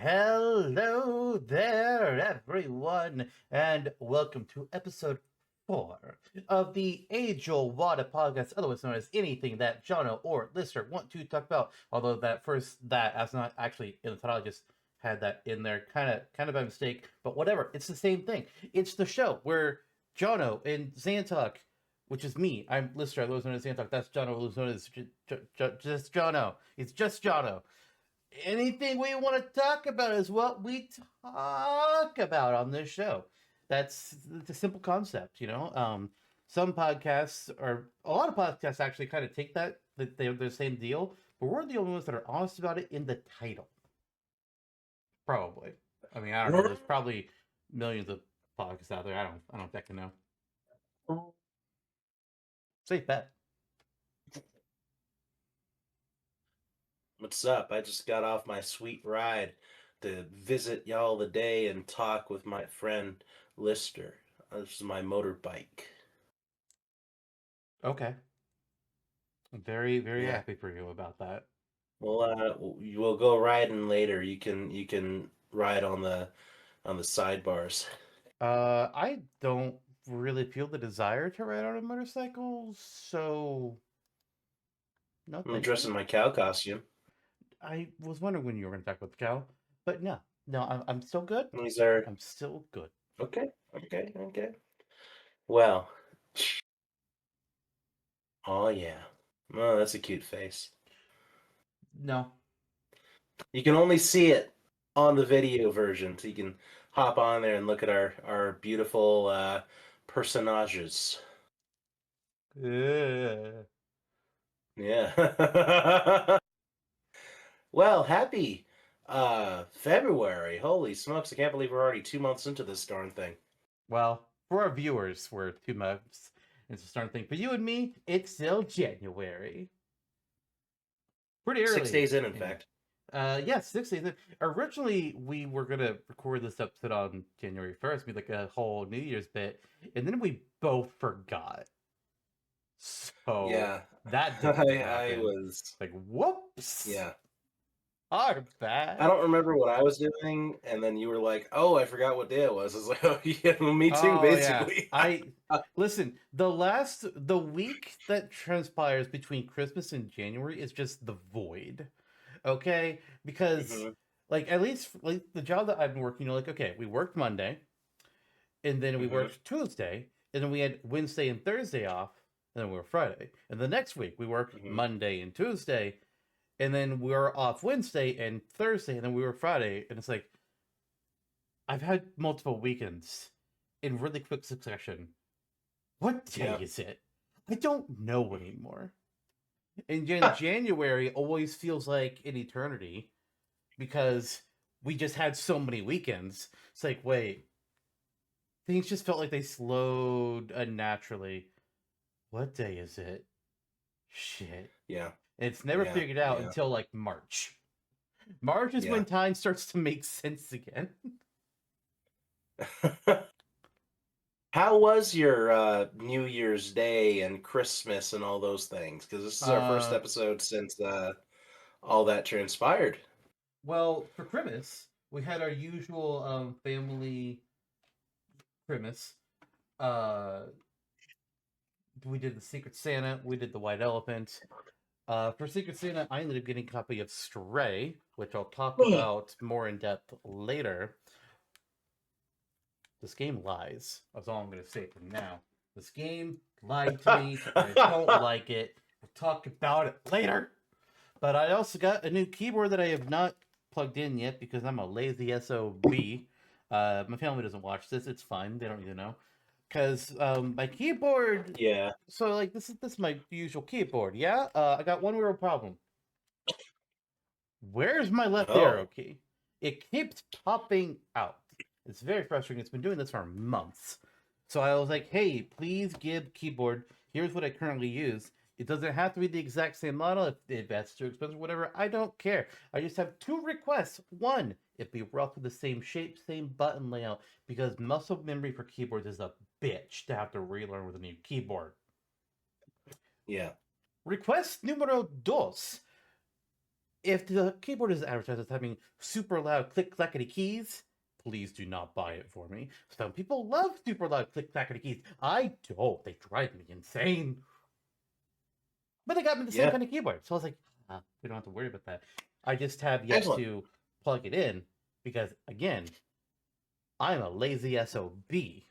Hello there, everyone, and welcome to episode 4 of the AJOLWTTA podcast, otherwise known as anything that Jonno or Lister want to talk about. Although that's not actually in the title, I just had that in there, kind of by mistake. But whatever, it's the same thing. It's the show where Jonno and Xantok, which is me, I'm Lister, otherwise known as Xantok. That's Jonno, otherwise known as just Jonno. It's just Jonno. Anything we want to talk about is what we talk about on this show. It's a simple concept, you know. Some podcasts, or a lot of podcasts, actually kind of take that they're the same deal, but we're the only ones that are honest about it in the title. Probably. I mean, I don't know. There's probably millions of podcasts out there. I don't fucking know. Safe bet. What's up? I just got off my sweet ride to visit y'all today and talk with my friend Lister. This is my motorbike. Okay. I'm very, very happy for you about that. Well, we'll go riding later. You can ride on the sidebars. I don't really feel the desire to ride on a motorcycle, so no. I'm dressed in my cow costume. I was wondering when you were going to talk about the cow, but no, I'm still good. These are I'm still good. okay. Well, oh yeah. Oh, that's a cute face. No. You can only see it on the video version, so you can hop on there and look at our beautiful personages. Yeah. Well, happy February. Holy smokes, I can't believe we're already 2 months into this darn thing. Well, for our viewers, we're 2 months into this darn thing. For you and me, it's still January. Pretty early. 6 days in fact. Yes, 6 days in. Originally, we were going to record this episode on January 1st, be like a whole New Year's bit, and then we both forgot. So, yeah, that didn't happen. I was like, whoops. Yeah. Our bad. I don't remember what I was doing, and then you were like, "Oh, I forgot what day it was." I was like, "Oh yeah, well, me too." Basically, yeah. Listen. The week that transpires between Christmas and January is just the void. Okay, because like at least like the job that I've been working, like okay, we worked Monday, and then we worked Tuesday, and then we had Wednesday and Thursday off, and then we were Friday, and the next week we worked Monday and Tuesday. And then we were off Wednesday and Thursday, and then we were Friday. And it's like, I've had multiple weekends in really quick succession. What day is it? I don't know anymore. And January always feels like an eternity because we just had so many weekends. It's like, wait, things just felt like they slowed unnaturally. What day is it? Shit. Yeah. It's never figured out until like March. March is when time starts to make sense again. How was your New Year's Day and Christmas and all those things? Because this is our first episode since all that transpired. Well, for Christmas, we had our usual family Christmas. We did the Secret Santa. We did the White Elephant. For Secret Santa, I ended up getting a copy of Stray, which I'll talk about more in depth later. This game lies. That's all I'm going to say for now. This game lied to me. I don't like it. We'll talk about it later. But I also got a new keyboard that I have not plugged in yet because I'm a lazy SOB. My family doesn't watch this. It's fine. They don't need to know. Because my keyboard... Yeah. So, like, this is my usual keyboard, yeah? I got one real problem. Where's my left arrow key? It keeps popping out. It's very frustrating. It's been doing this for months. So I was like, hey, please give keyboard. Here's what I currently use. It doesn't have to be the exact same model. If that's too expensive, whatever, I don't care. I just have 2 requests. One, it be roughly the same shape, same button layout, because muscle memory for keyboards is a bitch to have to relearn with a new keyboard. Yeah. Request numero dos. if the keyboard is advertised as having super loud click clackety keys, please do not buy it for me. Some people love super loud click clackety keys. I don't. They drive me insane. But they got me the same Yeah. kind of keyboard, so I was like, we don't have to worry about that. I just have yet Excellent. to plug it in because, again, I'm a lazy SOB.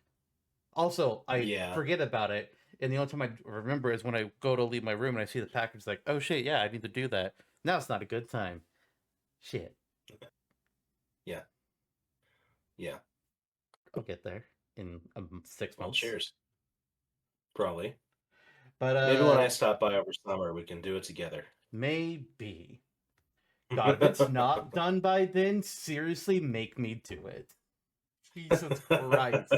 Also, I Yeah. forget about it, and the only time I remember is when I go to leave my room and I see the package, like, oh shit, yeah, I need to do that. Now it's not a good time. Shit. Yeah. Yeah. I'll get there in 6 Well, months. cheers. Probably. But Maybe when I stop by over summer, we can do it together. maybe. God, if it's not done by then, seriously, make me do it. Jesus Christ.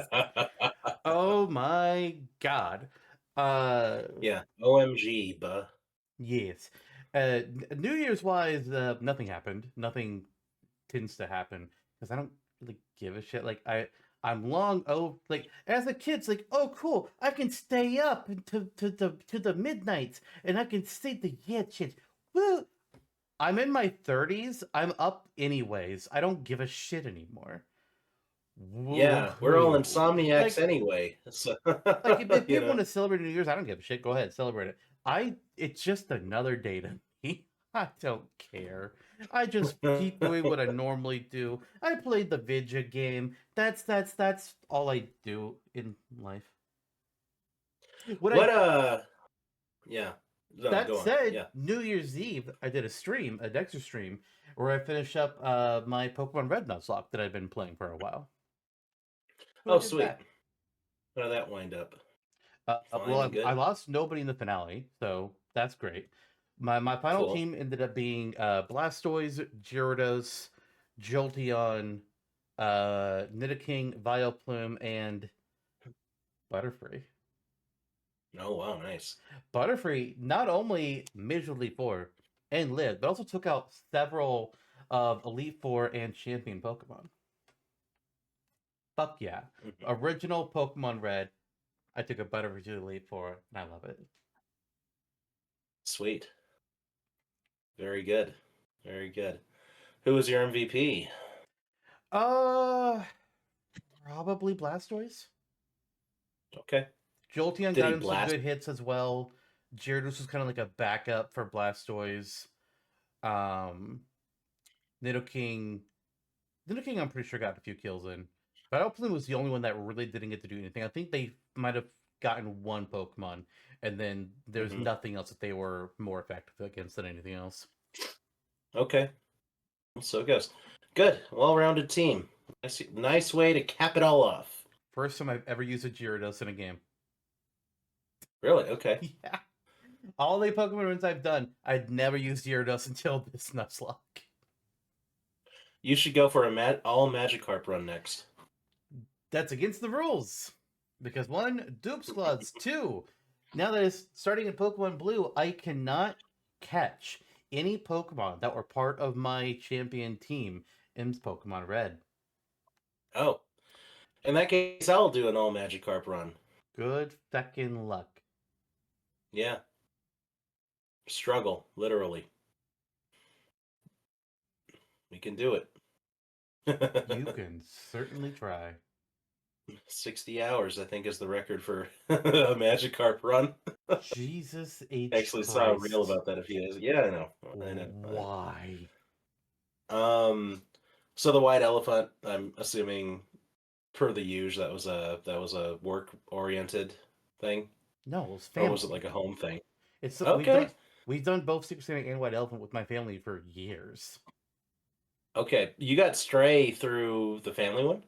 Oh my God. Uh, Yeah. OMG, buh. yes. New Year's wise, nothing happened. Nothing tends to happen because I don't really give a shit. Like I'm long like as a kid's like, oh cool, I can stay up to the midnights and I can see the shit. Woo! I'm in my 30s. I'm up anyways. I don't give a shit anymore. Yeah, we're all Woohoo! insomniacs Like anyway. So, like if you people know. want to celebrate New Year's, I don't give a shit. Go ahead, celebrate it. It's just another day to me. I don't care. I just keep doing what I normally do. I played the video game. That's all I do in life. What What I yeah. No, That go on. said, Yeah. New Year's Eve, I did a Dexter stream, where I finished up my Pokemon Red Nuzlocke that I've been playing for a while. So I Oh, did sweet. that. How did that wind up? Fine and Well, I good. lost nobody in the finale, so that's great. My final Cool. team ended up being Blastoise, Gyarados, Jolteon, Nidoking, Vileplume, and Butterfree. Oh, wow, nice. Butterfree not only made Elite Four and lived, but also took out several of Elite Four and Champion Pokemon. Fuck yeah! Mhm. Original Pokemon Red. I took a Butterfree to Elite Four, and I love it. Sweet. Very good. Very good. Who was your MVP? Uh, Probably Blastoise. Okay. Jolteon Did got he him some blast? good hits as well. Gyarados was kind of like a backup for Blastoise. Um, Nidoking, Nidoking, I'm pretty sure got a few kills in. But Vileplume was the only one that really didn't get to do anything. I think they might have gotten one Pokemon, and then there's Hmm. nothing else that they were more effective against than anything else. Okay. So it goes. Good. Well-rounded team. Nice way to cap it all off. First time I've ever used a Gyarados in a game. Really? Okay. Yeah. All the Pokemon runs I've done, I'd never used Gyarados until this Nuzlocke. You should go for a all Magikarp run next. That's against the rules. Because one, Dupes Claws. Two, now that it's starting in Pokemon Blue, I cannot catch any Pokemon that were part of my champion team in Pokemon Red. Oh, in that case, I'll do an all Magikarp run. Good feckin' luck. Yeah. Struggle, literally. We can do You it. can certainly try. 60 hours, I think, is the record for a Magikarp run. Jesus H. Actually saw a reel Christ. about that a few days ago. Yeah, I know. I know. Why? So the white elephant, I'm assuming per the usual, that was a work oriented thing, No, it was or was it family. like a home thing? It's Okay, we've done both Secret Santa and White Elephant with my family for years. okay. You got Stray through the family one?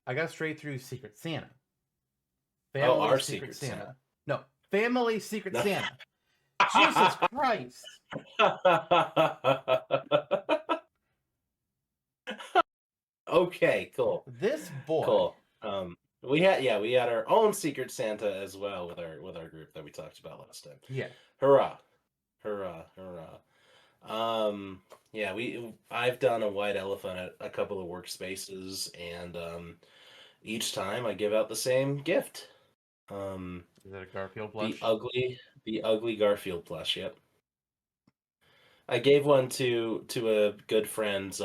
I got straight through Secret Santa. Oh, Family our Secret Secret Santa. Santa. No, Family Secret No. Santa. Jesus Christ. Okay, cool, This boy. cool. We had our own Secret Santa as well with our group that we talked about last time. Yeah. Hurrah, hurrah, hurrah. Yeah, I've done a white elephant at a couple of workspaces, and each time I give out the same gift. Um, Is that a Garfield the blush? ugly, the ugly Garfield plush. Yep. I gave one to a good friend's.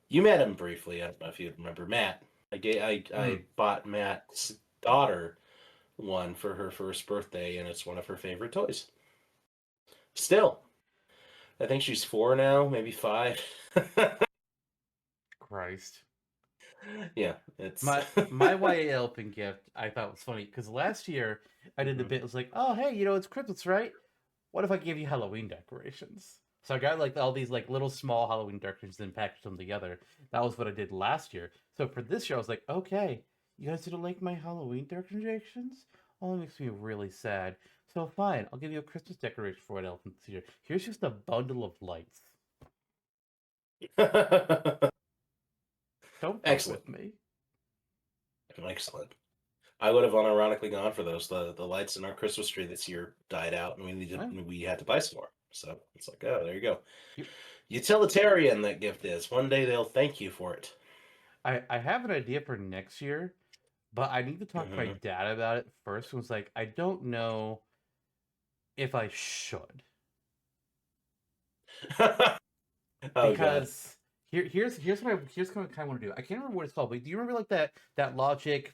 You met him briefly. I don't know if you remember Matt. I Mm, bought Matt's daughter one for her first birthday, and it's one of her favorite toys. Still, I think she's 4 now, maybe 5. Christ. Yeah, it's. My YA Elfin gift I thought was funny because last year I did the Mhm. bit. It was like, oh hey, you know it's Christmas, right? What if I gave you Halloween decorations? So I got like all these like little small Halloween decorations and packaged them together. That was what I did last year. So for this year, I was like, okay, you guys didn't like my Halloween decorations? Oh, it makes me really sad. So fine, I'll give you a Christmas decoration for an Elfin this year. Here's just a bundle of lights. Don't fuck Excellent, with me. excellent. I would have unironically gone for those. The lights in our Christmas tree this year died out, and Well, we had to buy some more. So it's like, oh, there you go. here, Utilitarian that gift is. One day they'll thank you for it. I have an idea for next year, but I need to talk to my Hmm. dad about it first. It was like, I don't know if I should. Oh God. Because here's what I kind of want to do. I can't remember what it's called, but do you remember like that logic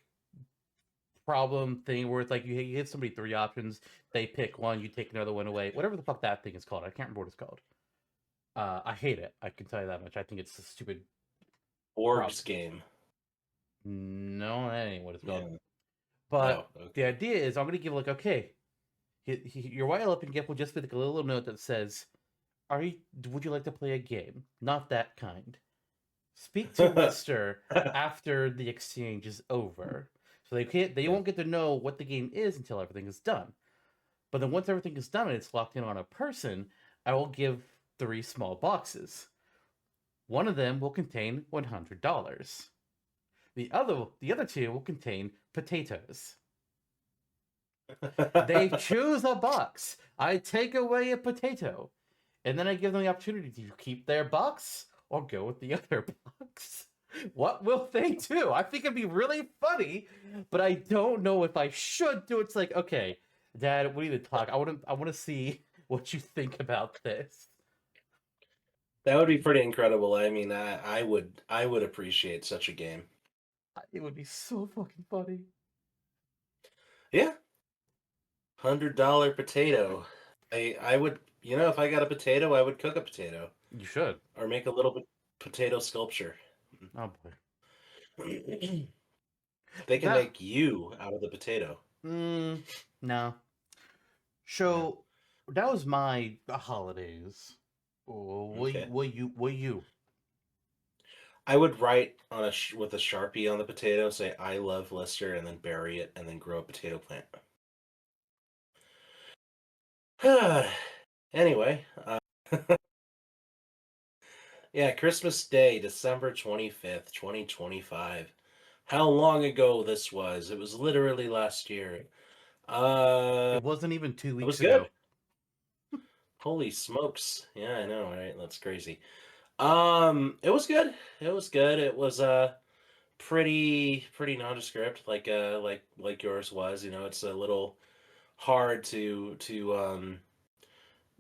problem thing where it's like you give somebody three options, they pick one, you take another one away, whatever the fuck that thing is called. I can't remember what it's called. I hate it. I can tell you that much. I think it's a stupid Org's problem. game. No, that ain't what it's called. Yeah. Oh, But the okay. idea is I'm gonna give like okay, your white elephant gift will just be like a little note that says, "Are you? Would you like to play a game? Not that kind. Speak to Lister after the exchange is over." So they Yeah. won't get to know what the game is until everything is done. But then once everything is done and it's locked in on a person, I will give three small boxes. One of them will contain $100. The other two will contain potatoes. They choose a box. I take away a potato, and then I give them the opportunity to keep their box or go with the other box. What will they do? I think it'd be really funny, but I don't know if I should do it. It's like, okay, Dad, we need to talk. I want to see what you think about this. That would be pretty incredible. I mean, I would appreciate such a game. It would be so fucking funny. Yeah, $100 potato. I would, if I got a potato, I would cook a potato You should. or make a little bit potato sculpture. Oh boy. They can That make you out of the potato. no. Yeah. So that was my holidays. Oh, Okay. what you? I would write on with a Sharpie on the potato, say "I love Lister," and then bury it, and then grow a potato plant. Anyway, yeah, Christmas Day, December 25th, 2025. How long ago this was? It was literally last year. Uh, It wasn't even two it weeks was ago. good. Holy smokes. Yeah, I know, right? That's crazy. It was good. It was good. It was pretty nondescript like yours was. It's a little hard to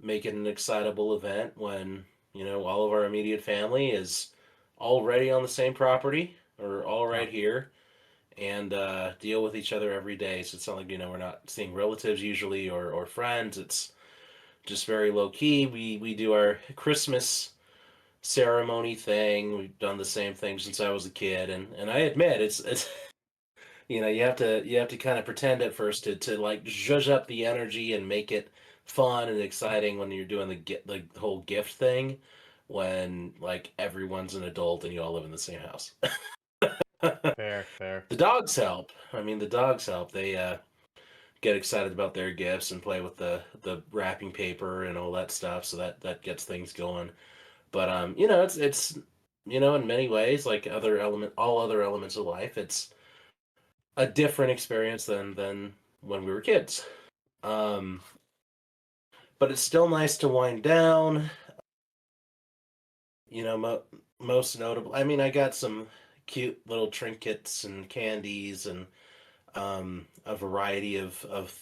make it an excitable event when, all of our immediate family is already on the same property or all Yeah. right here and deal with each other every day. So it's not like, we're not seeing relatives usually or friends. It's just very low key. We do our Christmas ceremony thing. We've done the same thing since I was a kid, and I admit it's you have to kind of pretend at first to like zhuzh up the energy and make it fun and exciting when you're doing the whole gift thing when like everyone's an adult and you all live in the same house. Fair, fair. The dogs help. I mean, the dogs help. They get excited about their gifts and play with the wrapping paper and all that stuff, so that gets things going. But it's in many ways like all other elements of life, it's a different experience than when we were kids. Um, but it's still nice to wind down. Most notable. I mean, I got some cute little trinkets and candies and a variety of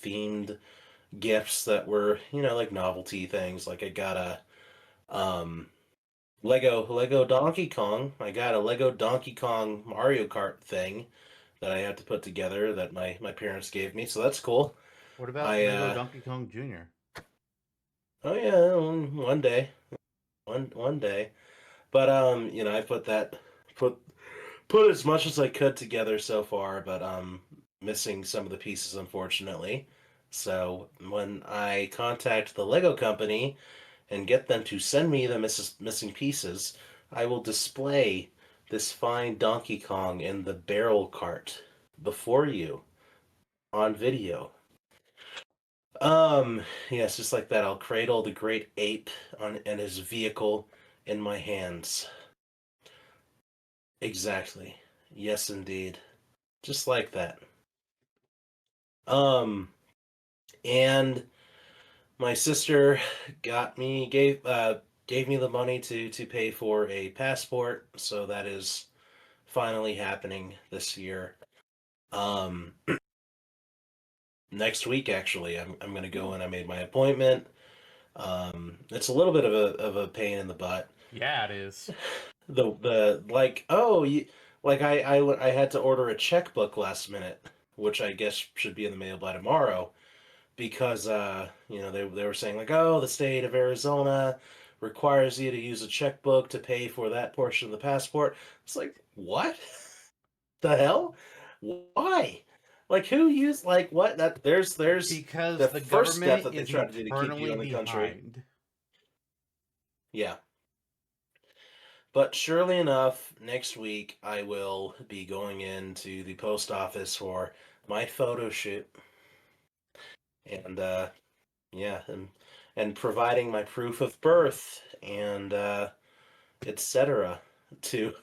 themed gifts that were, like novelty things. Like I got a um Lego Donkey Kong. I got a Lego Donkey Kong Mario Kart thing that I had to put together that my parents gave me. So that's cool. What about I Lego Donkey Kong Jr.? oh yeah, one day. One day. But I put put as much as I could together so far, but missing some of the pieces unfortunately. So when I contact the Lego company and get them to send me the missing pieces, I will display this fine Donkey Kong in the barrel cart before you on video. Yes, just like that, I'll cradle the great ape on and his vehicle in my hands. Exactly. Yes, indeed. Just like that. Um, and my sister gave me the money to pay for a passport, so that is finally happening this year. Um, Next week actually, I'm gonna go and I made my appointment. It's a little bit of a pain in the butt. Yeah, it is. The like oh you like I had to order a checkbook last minute, which I guess should be in the mail by tomorrow because they were saying like, oh, the state of Arizona requires you to use a checkbook to pay for that portion of the passport. It's like, what the hell? Why? Like, who used like what? That there's the Because the first step government that they is try to do to keep you eternally in the country. behind. Yeah. But surely enough, next week I will be going into the post office for my photo shoot and yeah, and providing my proof of birth and etc. to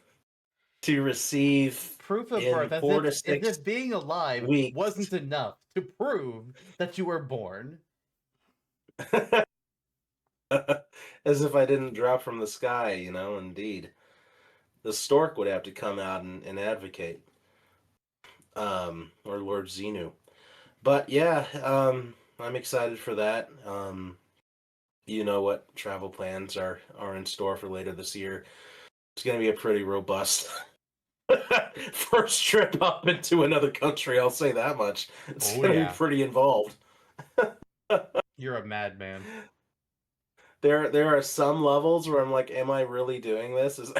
receive Proof of in birth, as 4 if to as 6 if being alive weeks. wasn't enough to prove that you were born. As if I didn't drop from the sky, indeed. The stork would have to come out and advocate, or Lord Xenu. But yeah, I'm excited for that. You know what travel plans are in store for later this year. It's going to be a pretty robust first trip up into another country. I'll say that much. It's Oh going to be yeah, pretty involved. you're a madman. There are some levels where I'm like, am I really doing this? Is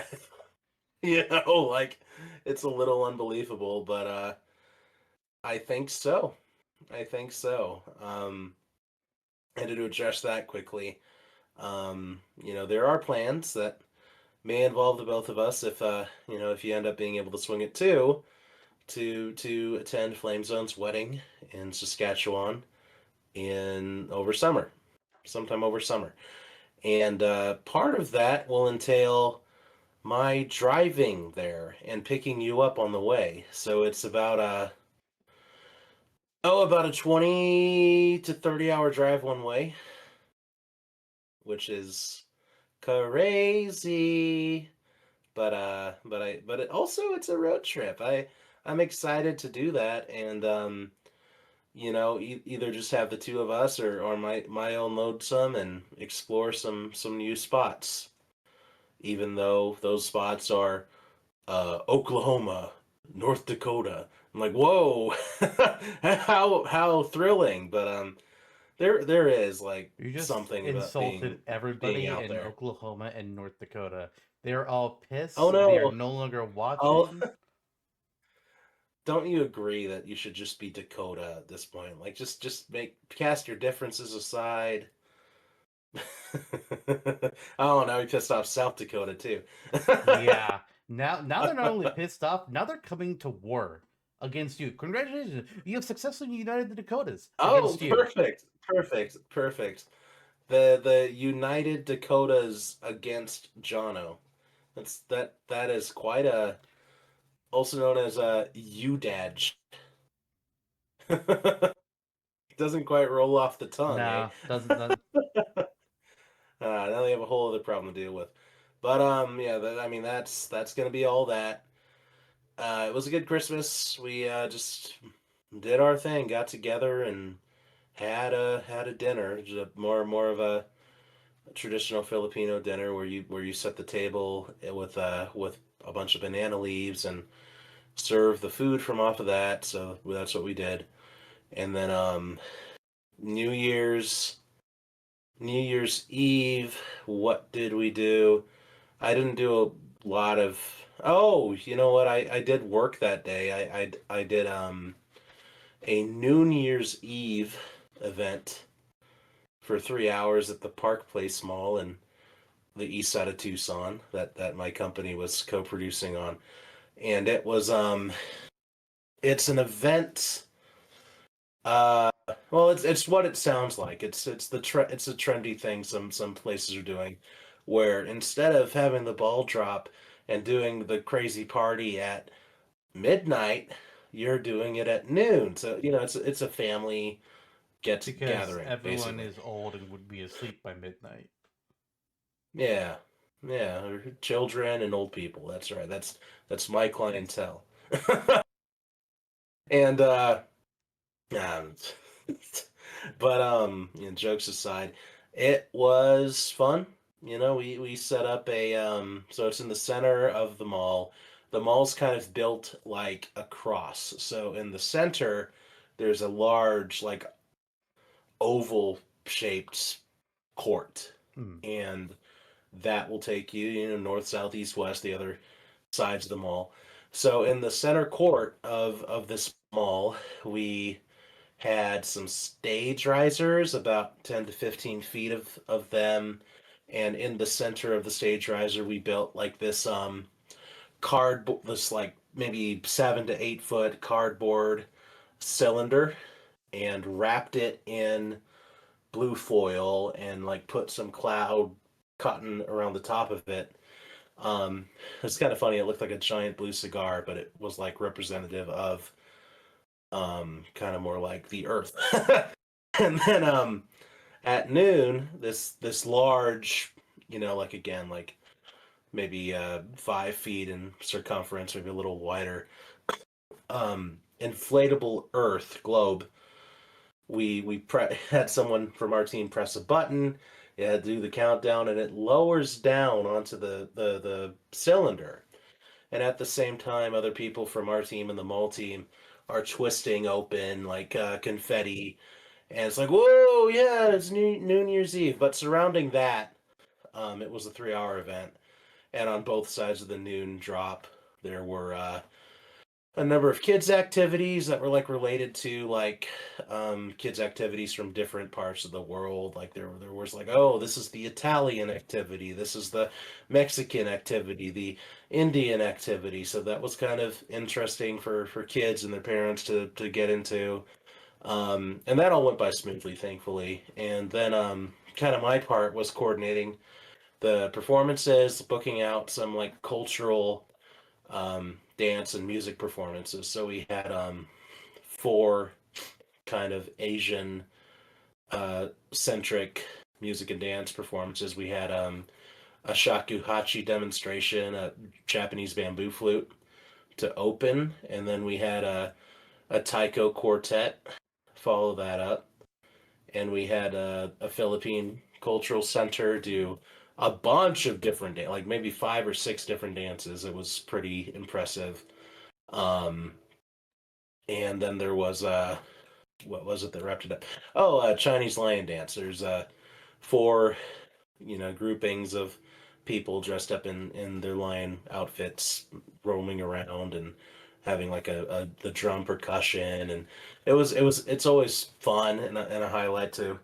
like it's a little unbelievable, but I think so. I think so. And to address that quickly, there are plans that may involve the both of us if you end up being able to swing it too, to attend Flame Zone's wedding in Saskatchewan in over summer, sometime over summer. And part of that will entail my driving there and picking you up on the way. So it's about a 20 to 30 hour drive one way, which is crazy. But also it's a road trip. I'm excited to do that and either just have the two of us or my own lonesome and explore some new spots, even though those spots are Oklahoma, North Dakota. I'm like, whoa, how thrilling! But there is like You just something about being insulted everybody out in there. Oklahoma and North Dakota. They're all Oh pissed. They are no! no longer Oh, watching. don't you agree that you should just be Dakota at this point? Like, just make cast your differences aside. Oh, now we pissed off South Dakota too. Yeah. Now they're not only pissed off, now they're coming to war against you. Congratulations. You have successfully united the Dakotas Oh, against you. perfect. The United Dakotas against Jonno. That is quite a also known as a UDAJ. Doesn't quite roll off the tongue, eh? Nah, doesn't. Now they have a whole other problem to deal with. But yeah, I mean that's gonna be all that. It was a good Christmas. We just did our thing, got together, and had a dinner, just more of a traditional Filipino dinner where you set the table with a bunch of banana leaves and serve the food from off of that. So that's what we did. And then New Year's New Year's Eve, what did we do? I didn't do a lot of. Oh, you know what? I did work that day. I did a New Year's Eve event for 3 hours at the Park Place Mall in the east side of Tucson that my company was co-producing on, and it's an event. Uh, well, it's what it sounds like. It's a trendy thing some places are doing, where instead of having the ball drop and doing the crazy party at midnight, you're doing it at noon. So it's a family get Because gathering everyone basically. is old and would be asleep by midnight. Yeah, yeah, children and old people. That's right. That's my clientele. And um, but jokes aside, it was fun. We set up so it's in the center of the mall. The mall's kind of built like a cross. So in the center, there's a large like oval shaped court, Hmm. and that will take you, north, south, east, west, the other sides of the mall. So in the center court of this mall, we had some stage risers, about 10 to 15 feet of them. And in the center of the stage riser, we built like this this like maybe 7 to 8 foot cardboard cylinder and wrapped it in blue foil and like put some cloud cotton around the top of it. It's kind of funny. It looked like a giant blue cigar, but it was like representative of kind of more like the earth. And then at noon, this large, like again, like maybe 5 feet in circumference, maybe a little wider, inflatable Earth globe. Had someone from our team press a button. It had to do the countdown, and it lowers down onto the cylinder. And at the same time, other people from our team and the mall team are twisting open like confetti, and it's like, whoa, yeah, it's New Year's Eve. But surrounding that, it was a 3 hour event, and on both sides of the noon drop, there were a number of kids activities that were like related to like kids activities from different parts of the world. Like there was like, oh, this is the Italian activity, this is the Mexican activity, the Indian activity. So that was kind of interesting for kids and their parents to get into. And that all went by smoothly, thankfully. And then kind of my part was coordinating the performances, booking out some like cultural dance and music performances. So we had four kind of Asian centric music and dance performances. We had a shakuhachi demonstration, a Japanese bamboo flute to open, and then we had a taiko quartet follow that up, and we had a Philippine cultural center do a bunch of different like maybe 5 or 6 different dances. It was pretty impressive. Um, and then there was what was it that wrapped it up? Oh, Chinese lion dance. There's four groupings of people dressed up in their lion outfits, roaming around and having like a the drum percussion, and it's always fun and a highlight to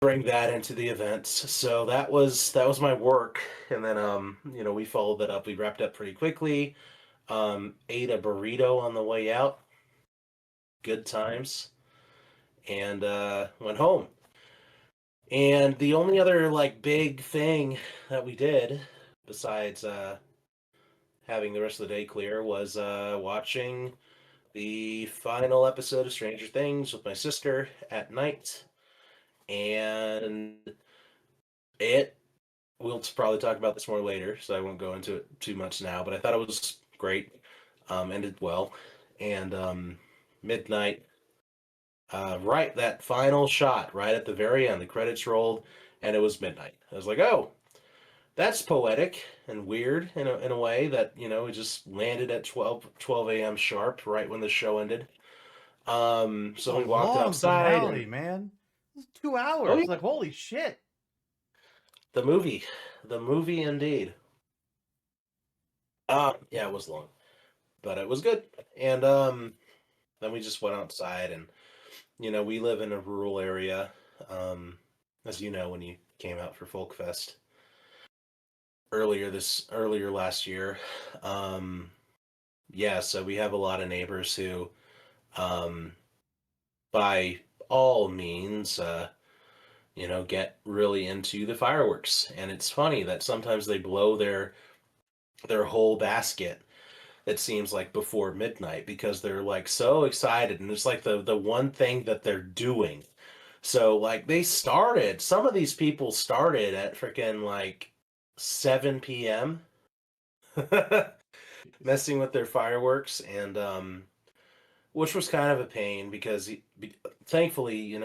bring that into the events. So that was my work, and then we followed that up. We wrapped up pretty quickly. Ate a burrito on the way out. Good times, and went home. And the only other like big thing that we did besides having the rest of the day clear was watching the final episode of Stranger Things with my sister at night. And it we'll probably talk about this more later, so I won't go into it too much now. But I thought it was great, ended well, and midnight Right, that final shot, right at the very end, the credits rolled, and it was midnight. I was like, oh, that's poetic and weird in a way that, it just landed at 12 a.m. sharp, right when the show ended. It's a So we walked long outside finale, and, man. It's two oh hours. yeah, Like, holy shit. the movie, the movie indeed. Yeah, it was long, but it was good. And then we just went outside and, we live in a rural area, um, as you know, when you came out for Folk Fest earlier last year. Um, yeah, so we have a lot of neighbors who, um, by all means, get really into the fireworks. And it's funny that sometimes they blow their whole basket, it seems like, before midnight because they're like so excited and it's like the one thing that they're doing. So like some of these people started at freaking like 7 p.m. messing with their fireworks, and which was kind of a pain because thankfully,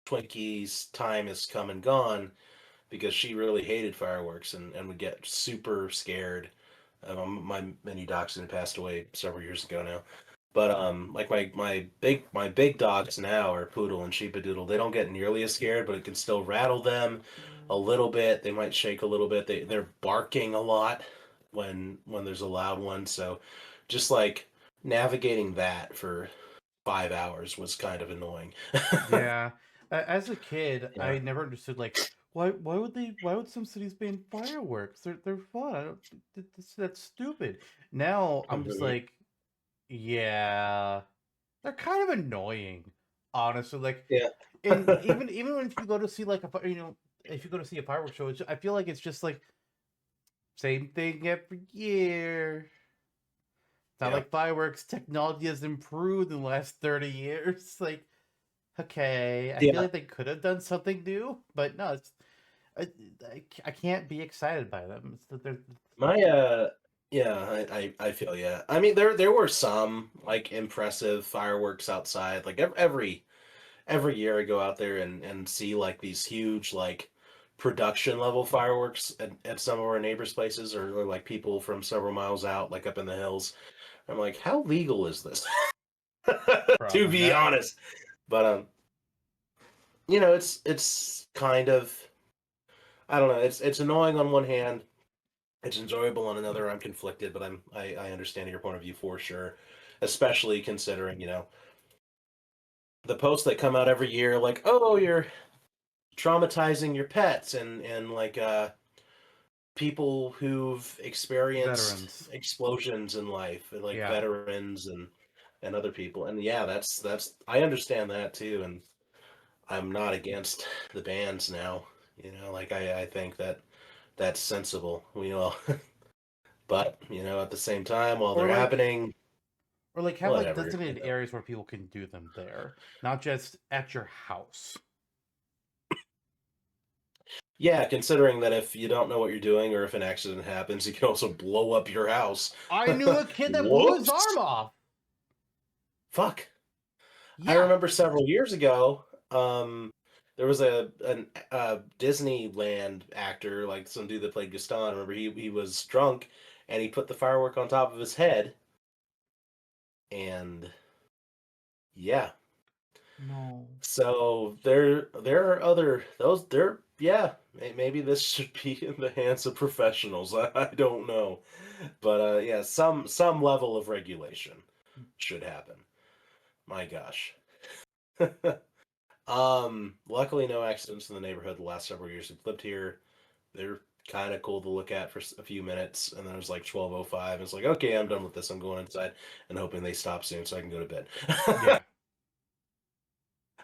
Twinkie's time has come and gone because she really hated fireworks and would get super scared. My mini dachshund passed away several years ago now. But like my big dogs now are poodle and sheepadoodle. They don't get nearly as scared, but it can still rattle them a little bit. They might shake a little bit. They're barking a lot when there's a loud one. So just like navigating that for 5 hours was kind of annoying. Yeah. As a kid, Yeah. I never understood like why would some cities ban fireworks? They're fun. I don't that's stupid. Now I'm just Mhm. like, yeah, they're kind of annoying, honestly. Like, Yeah. and even when if you go to see like if you go to see a fireworks show, I feel like it's just like same thing every year. It's not Yeah. like fireworks technology has improved in the last 30 years. Like, okay, I feel Yeah. like they could have done something new, but no, it's I can't be excited by them. It's that they're My yeah, I feel, yeah. I mean, there were some like impressive fireworks outside. Like every year I go out there and see like these huge like production level fireworks at some of our neighbors' places, or like people from several miles out, like up in the hills. I'm like, how legal is this? To probably be not. honest. But it's kind of, I don't know, it's annoying on one hand, it's enjoyable on another. I'm conflicted, but I understand your point of view for sure, especially considering, the posts that come out every year like, oh, you're traumatizing your pets, and like people who've experienced Veterans. explosions in life, and like Yeah. veterans and other people. And yeah, that's I understand that too, and I'm not against the bans now. Like I think that that's sensible. But at the same time, while Or they're like happening, or like have like whatever. designated areas where people can do them there, not just at your house. Yeah, considering that if you don't know what you're doing or if an accident happens, you can also blow up your house. I knew a kid that blew his arm Whoops. off. Fuck. I Yeah. remember several years ago, there was a Disneyland actor, like some dude that played Gaston. I remember he was drunk and he put the firework on top of his head, and yeah. No. So there are other those there yeah, maybe this should be in the hands of professionals. I don't know. But yeah, some level of regulation should happen. My gosh. Luckily no accidents in the neighborhood the last several years. We've lived here. They're kind of cool to look at for a few minutes, and then it was like 12:05. It's like, okay, I'm done with this. I'm going inside and hoping they stop soon so I can go to bed. Yeah.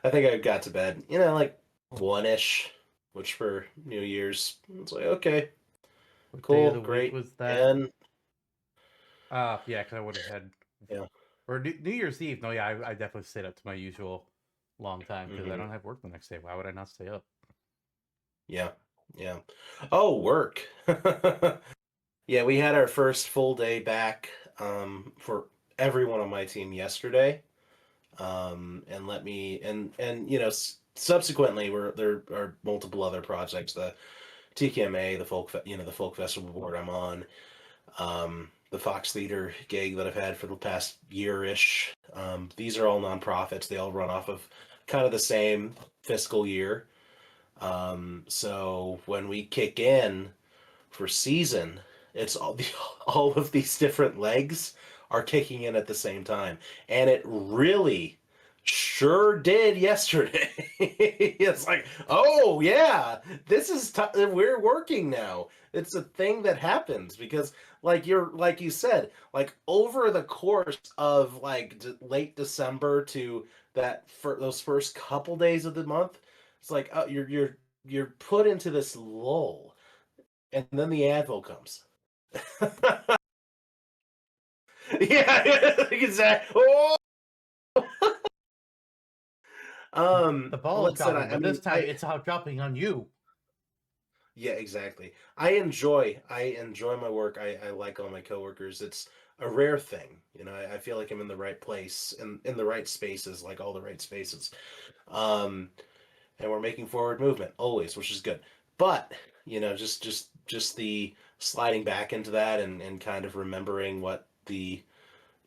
I think I got to bed, like 1-ish, which for New Year's, it's like, okay, What day of cool, the week great. was that? And Yeah, because I would have had yeah, or New Year's Eve. No, yeah, I definitely stayed up to my usual long time because I hmm don't have work the next day. Why would I not stay up? yeah, yeah. Oh, work. Yeah, we had our first full day back for everyone on my team yesterday. and let me and you know subsequently there are multiple other projects, the TKMA, the folk festival board I'm on, the Fox Theater gig that I've had for the past year-ish. These are all nonprofits. They all run off of kind of the same fiscal year. So when we kick in for season, it's all of these different legs are kicking in at the same time, and it really sure did yesterday. It's like, oh yeah, we're working now. It's a thing that happens because like you said, like over the course of like late December to that for those first couple days of the month, it's like you're put into this lull, and then the Advil comes. Yeah, exactly. Oh! The ball is Like I said, dropping, I but this mean, time it's out dropping on you. yeah, exactly. I enjoy my work. I like all my coworkers. It's a rare thing, you know. I feel like I'm in the right place and in the right spaces, like all the right spaces. Um, and we're making forward movement always, which is good. But you know, just the sliding back into that and kind of remembering what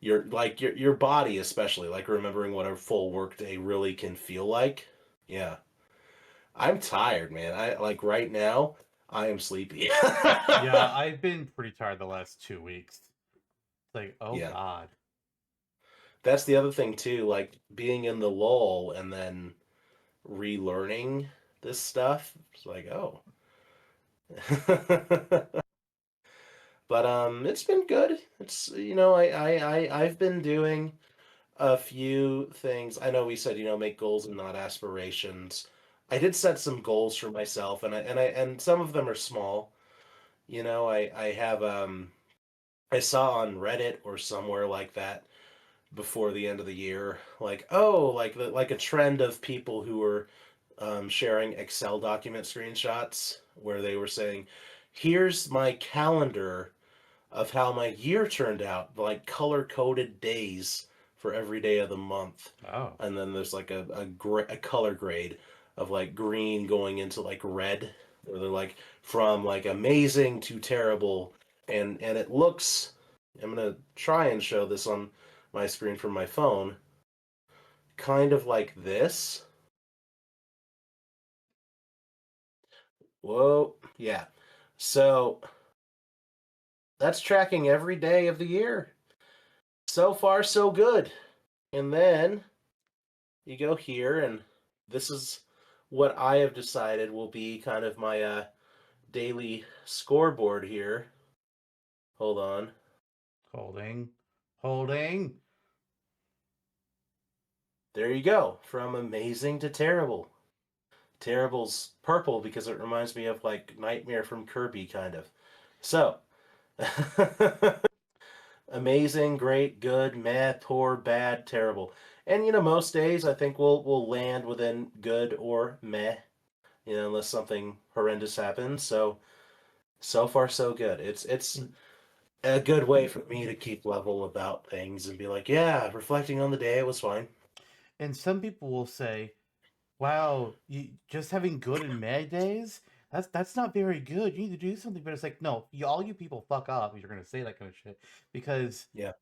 your body, especially like remembering what a full work day really can feel like. Yeah, I'm tired, man. I like right now I am sleepy. Yeah, I've been pretty tired the last 2 weeks. It's like, oh Yeah, god. that's the other thing too, like being in the lull and then relearning this stuff. It's like, oh. But it's been good. It's you know, I've been doing a few things. I know we said, you know, make goals and not aspirations. I did set some goals for myself, and some of them are small. You know, I have I saw on Reddit or somewhere like that before the end of the year, like, oh, like a trend of people who were sharing Excel document screenshots where they were saying, "Here's my calendar of how my year turned out, like color coded days for every day of the month." Oh. And then there's like a color grade of like green going into like red, where they're like from like amazing to terrible, and it looks. I'm gonna try and show this on my screen from my phone, kind of like this. Whoa, yeah. So that's tracking every day of the year. So far, so good. And then you go here, and this is what I have decided will be kind of my daily scoreboard here. Hold on. Holding. Holding. There you go. From amazing to terrible. Terrible's purple because it reminds me of like Nightmare from Kirby, kind of. So, amazing, great, good, meh, poor, bad, terrible. And you know, most days I think we'll land within good or meh, you know, unless something horrendous happens. So far so good. It's a good way for me to keep level about things and be like, yeah, reflecting on the day, it was fine. And some people will say, wow, you just having good and mad days? That's not very good. You need to do something better. It's like, no, all you people fuck off if you're gonna say that kind of shit. Because Yeah.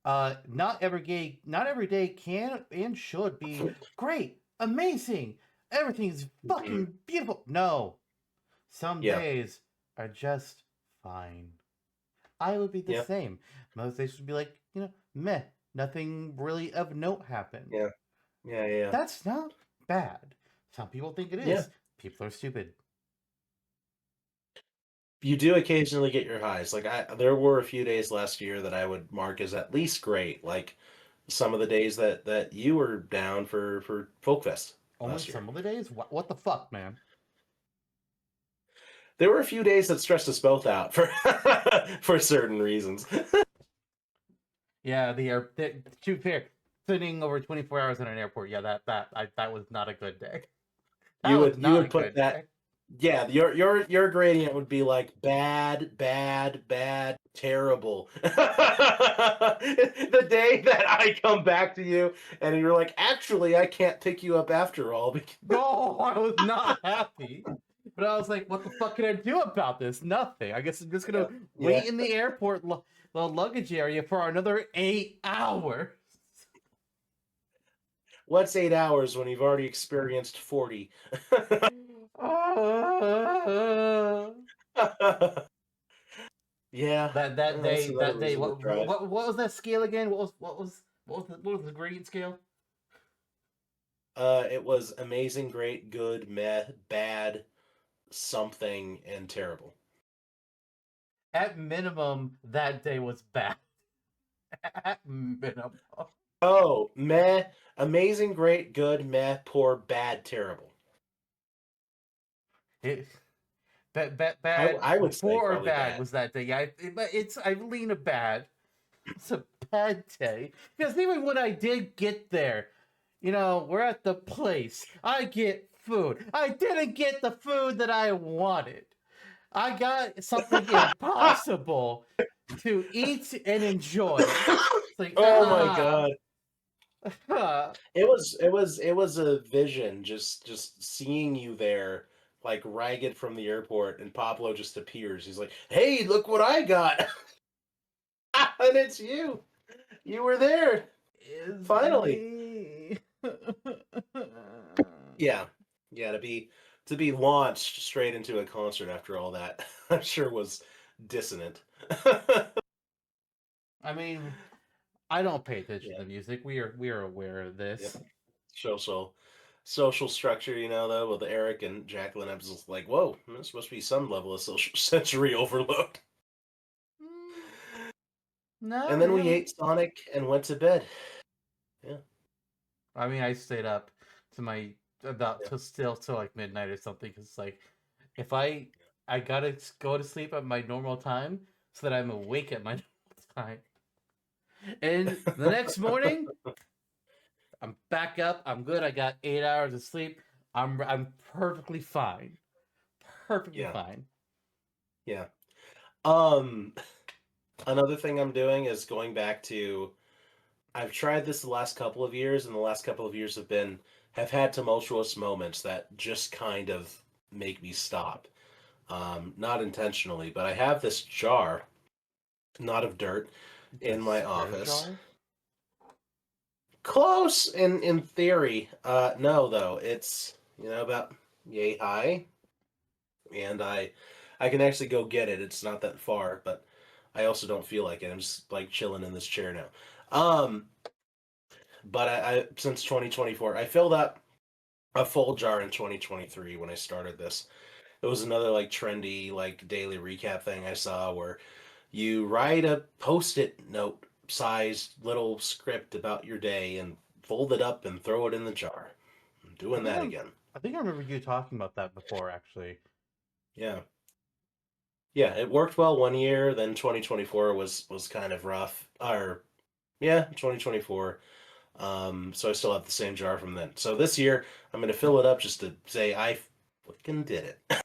not every day can and should be great, amazing, everything's Mhm. fucking beautiful. No. Some Yeah. days are just fine. I would be the Yeah. same. Most days would be like, meh. Nothing really of note happened. Yeah. Yeah. Yeah. That's not bad. Some people think it Yeah. is. People are stupid. You do occasionally get your highs. Like there were a few days last year that I would mark as at least great. Like some of the days that you were down for Folk Fest Only last year. some of the days? What the fuck, man? There were a few days that stressed us both out for for certain reasons. Yeah, too fair. Sitting over 24 hours in an airport. Yeah, that was not a good day. That was You not a would put good that, day. yeah, your gradient would be like bad, bad, bad, terrible. The day that I come back to you and you're like, actually, I can't pick you up after all because No, I was not happy. But I was like, what the fuck can I do about this? Nothing. I guess I'm just gonna yeah. wait in the airport the luggage area for another 8 hours. What's 8 hours when you've already experienced 40? Ah. Yeah, that that's day, another that day, reason to drive. what was that scale again? What was the gradient scale? It was amazing, great, good, meh, bad, something, and terrible. At minimum, that day was bad. At minimum. Oh, meh, amazing, great, good, meh, poor, bad, terrible. It, bad, I would say poor or probably bad bad. was that day. I lean a bad. It's a bad day because even when I did get there, we're at the place. I get food. I didn't get the food that I wanted. I got something impossible to eat and enjoy. It's like Oh my god. ah. It was a vision just seeing you there like ragged from the airport and Pablo just appears. He's like, "Hey, look what I got." And it's you. You were there. Is Finally. me. Yeah. Yeah, to be launched straight into a concert after all that, I'm sure was dissonant. I mean, I don't pay attention Yeah. to music. We are aware of Yep. this. Social structure, though, with Eric and Jacqueline, I was just like, whoa, there's supposed to be some level of social sensory overload. Mm, no, And then they we haven't. ate Sonic and went to bed. Yeah. I mean, I stayed up to my about Yeah. to still till like midnight or something because like if I gotta go to sleep at my normal time so that I'm awake at my normal time. And the next morning, I'm back up. I'm good. I got 8 hours of sleep. I'm perfectly fine. Perfectly Yeah. fine. Yeah. Um, Another thing I'm doing is going back to I've tried this the last couple of years, and the last couple of years have had tumultuous moments that just kind of make me stop. Not intentionally, but I have this jar, not of dirt, The in my swear office. jar? Close in theory. No though. It's about yay high, and I can actually go get it. It's not that far, but I also don't feel like it. I'm just like chilling in this chair now. But I since 2024, I filled up a full jar in 2023 when I started this. It was another like trendy like daily recap thing I saw where you write a post-it note sized little script about your day and fold it up and throw it in the jar. I'm I doing think that I'm. again. I think I remember you talking about that before, actually. Yeah. Yeah, it worked well one year, then 2024 was kind of rough. Or yeah, 2024. So I still have the same jar from then. So this year I'm gonna fill it up just to say I fucking did it.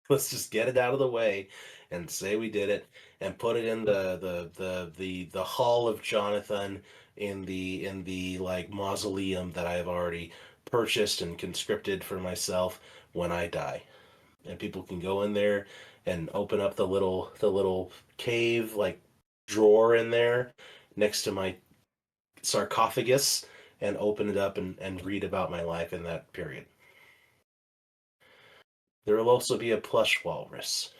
Let's just get it out of the way and say we did it and put it in the hall of Jonathan in the like mausoleum that I have already purchased and conscripted for myself when I die. And people can go in there and open up the little cave like drawer in there next to my sarcophagus and open it up and read about my life in that period. There will also be a plush walrus.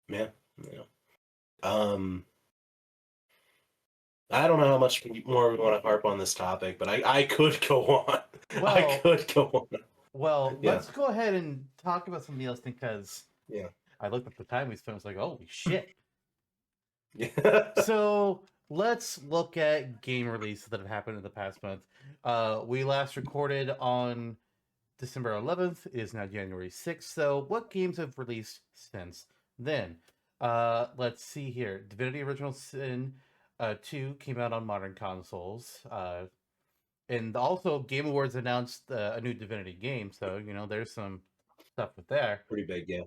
Yeah. Yeah. Um, I don't know how much more we want to harp on this topic, but I could go on. I Well, could go on. Yeah. let's go ahead and talk about something else because Yeah. I looked at the time we spent. I was like, holy shit. Yeah. So let's look at game releases that have happened in the past month. We last recorded on December 11th. It is now January 6th. So what games have released since then? Let's see here. Divinity Original Sin 2 came out on modern consoles. And also Game Awards announced a new Divinity game. So, there's some stuff with there. Pretty big, yeah.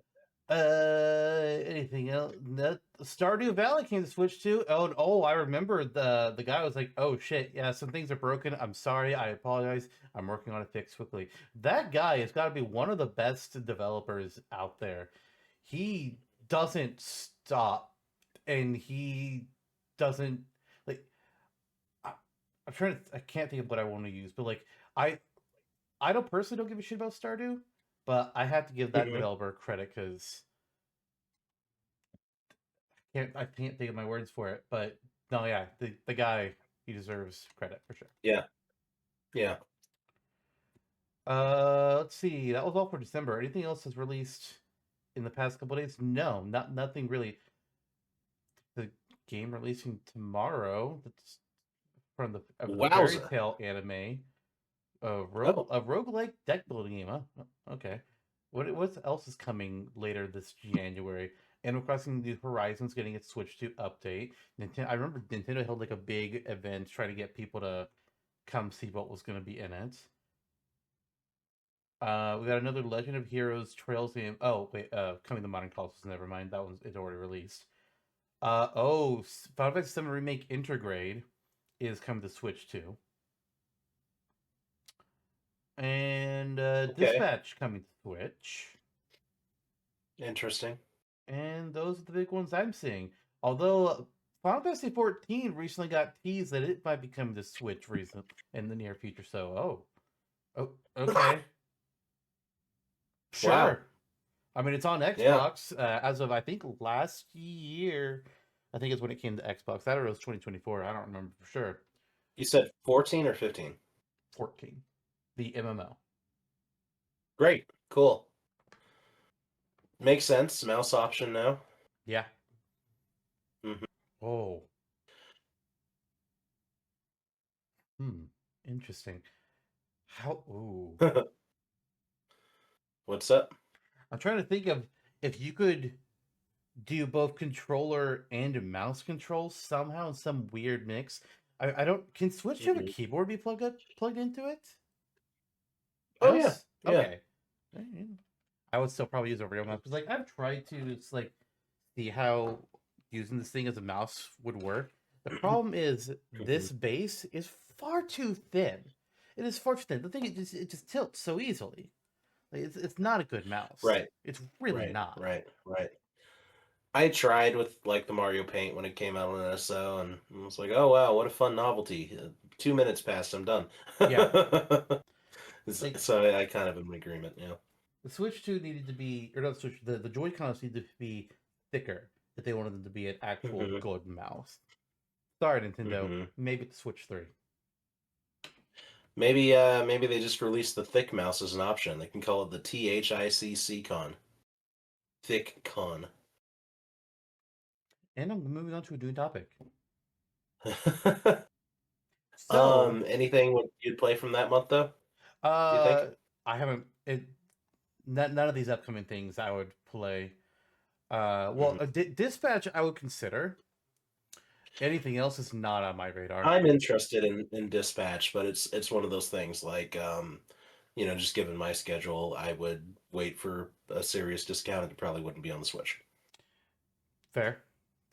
Anything else? No, Stardew Valley came to Switch too. I remember the guy was like, "Oh shit, yeah, some things are broken. I'm sorry. I apologize. I'm working on a fix quickly." That guy has got to be one of the best developers out there. He doesn't stop, and he doesn't like. I, I'm trying to. I can't think of what I want to use, but like I, I don't personally don't give a shit about Stardew, but I have to give that Mhm. developer credit because I can't think of my words for it, but no, yeah, the guy, he deserves credit for sure. Yeah, yeah. Let's see. That was all for December. Anything else has released in the past couple days? No, nothing really. The game releasing tomorrow. That's from the Fairy Wowza. Tale anime. Oh, A roguelike deck building game. Huh? Okay. What else is coming later this January? Animal Crossing New Horizons getting its Switch 2 update. Nintendo. I remember Nintendo held like a big event trying to get people to come see what was going to be in it. We got another Legend of Heroes Trails game. Oh wait, coming to modern consoles. Never mind, that one's it's already released. Final Fantasy VII Remake Intergrade is coming to Switch 2. And okay. Dispatch coming to Switch. Interesting. And those are the big ones I'm seeing. Although Final Fantasy 14 recently got teased that it might be coming to Switch recent in the near future. So, okay, Wow. sure. I mean, it's on Yeah. Xbox as of I think last year. I think it's when it came to Xbox. That or it was 2024. I don't remember for sure. You said 14 or 15? 14, the MMO. Great. Cool. Makes sense. Mouse option now. Yeah. Hmm. Oh. Hmm. Interesting. How? Ooh. What's up? I'm trying to think of if you could do both controller and mouse control somehow in some weird mix. I don't. Can Switch have a Mhm. keyboard be plugged into it? Oh yeah. Mouse? Yeah. Okay. I would still probably use a real mouse because like I've tried to it's like see how using this thing as a mouse would work. The problem is Mhm. this base is far too thin. It is far too thin. The thing it just tilts so easily. Like, it's not a good mouse. Right. It's really Right. not. Right. Right. I tried with like the Mario Paint when it came out on NSO, and I was like, "Oh wow, what a fun novelty!" 2 minutes passed, I'm done. Yeah. So Like so I kind of am in agreement. Yeah. the Switch 2 needed to be, or not the Switch, the Joy Cons needed to be thicker if they wanted them to be an actual Hmm. good mouse. Sorry, Nintendo. Hmm. Maybe the Switch 3. Maybe they just released the thick mouse as an option. They can call it the THICC con. Thick con. And I'm moving on to a new topic. So, Anything you'd play from that month though? Do you uh, think? I haven't. None of these upcoming things I would play. Hmm. Dispatch I would consider. Anything else is not on my radar. I'm interested in Dispatch, but it's one of those things like just given my schedule, I would wait for a serious discount. It probably wouldn't be on the Switch. Fair,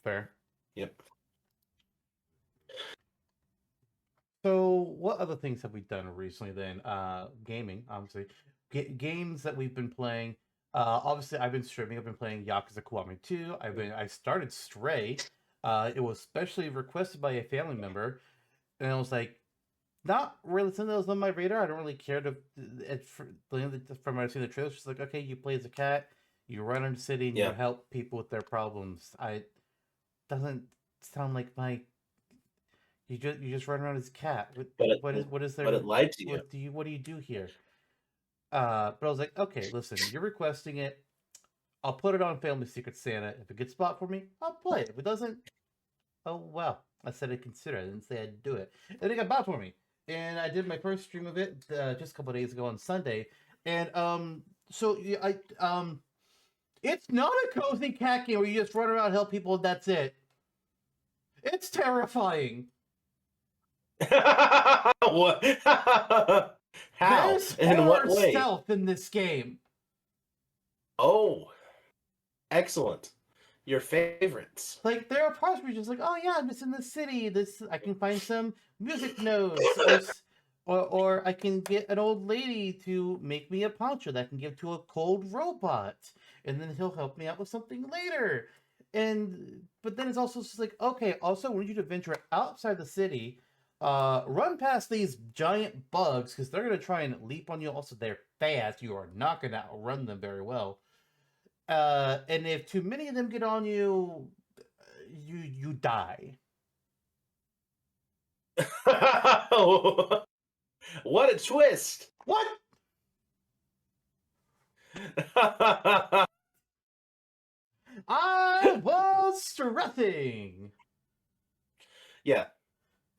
fair. Yep. So, what other things have we done recently then? Gaming, obviously. Games that we've been playing. Obviously, I've been streaming. I've been playing Yakuza Kiwami 2. I started Stray. It was specially requested by a family member, and I was like, not really something that was on my radar. I don't really care to. From what I've seen the trailer, it's just like, okay, you play as a cat, you run in the city, and you Yeah. help people with their problems. I doesn't sound like my you just run around as a cat. But it What is but there? it lied to you. What do you do here? But I was like, okay, listen, you're requesting it. I'll put it on Family Secret Santa. If it gets bought for me, I'll play it. If it doesn't, oh well. I said I'd consider it. I didn't say I'd do it. And it got bought for me. And I did my first stream of it just a couple of days ago on Sunday. And so yeah, it's not a cozy cat game where you just run around and help people and that's it. It's terrifying. What? How? There's In what horror way? stealth in this game. Oh. Excellent. Your favorites. Like there are parts where you're just like, oh yeah, I'm just in the city. This I can find some music notes, or I can get an old lady to make me a poncho that I can give to a cold robot, and then he'll help me out with something later. And but then it's also just like, okay, also I want you to venture outside the city, run past these giant bugs because they're gonna try and leap on you. Also, they're fast. You are not gonna outrun them very well. And if too many of them get on you, you die. What a twist! What? I was stressing. Yeah,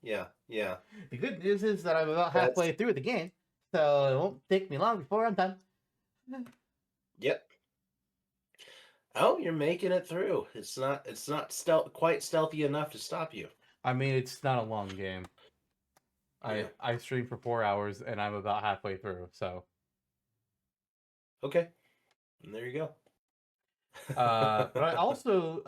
yeah, yeah. The good news is that I'm about That's halfway through the game, so it won't take me long before I'm done. yep. Oh, you're making it through. It's not quite stealthy enough to stop you. I mean, it's not a long game. Yeah. I streamed for 4 hours and I'm about halfway through. So, Okay. And there you go. but I also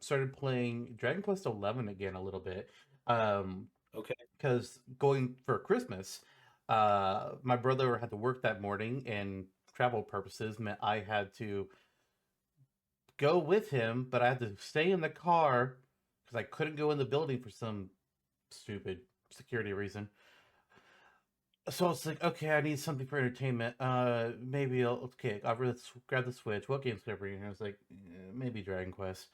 started playing Dragon Quest 11 again a little bit. Okay. Because going for Christmas, my brother had to work that morning, and travel purposes meant I had to go with him, but I had to stay in the car because I couldn't go in the building for some stupid security reason. So it's like, okay, I need something for entertainment. Maybe I'll really grab the Switch. What games can I bring? And I was like, maybe Dragon Quest.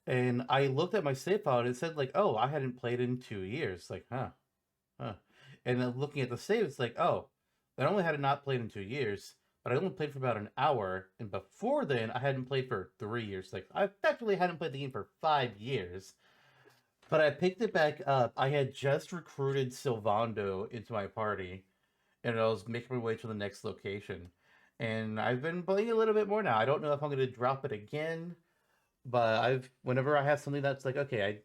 And I looked at my save file and it said like, oh, I hadn't played in 2 years. Like, huh. And then looking at the save, it's like, oh, I only had not played in 2 years, but I only played for about an hour. And before then, I hadn't played for 3 years. Like, I effectively hadn't played the game for 5 years. But I picked it back up. I had just recruited Silvando into my party, and I was making my way to the next location. And I've been playing a little bit more now. I don't know if I'm going to drop it again, but whenever I have something that's like, okay, I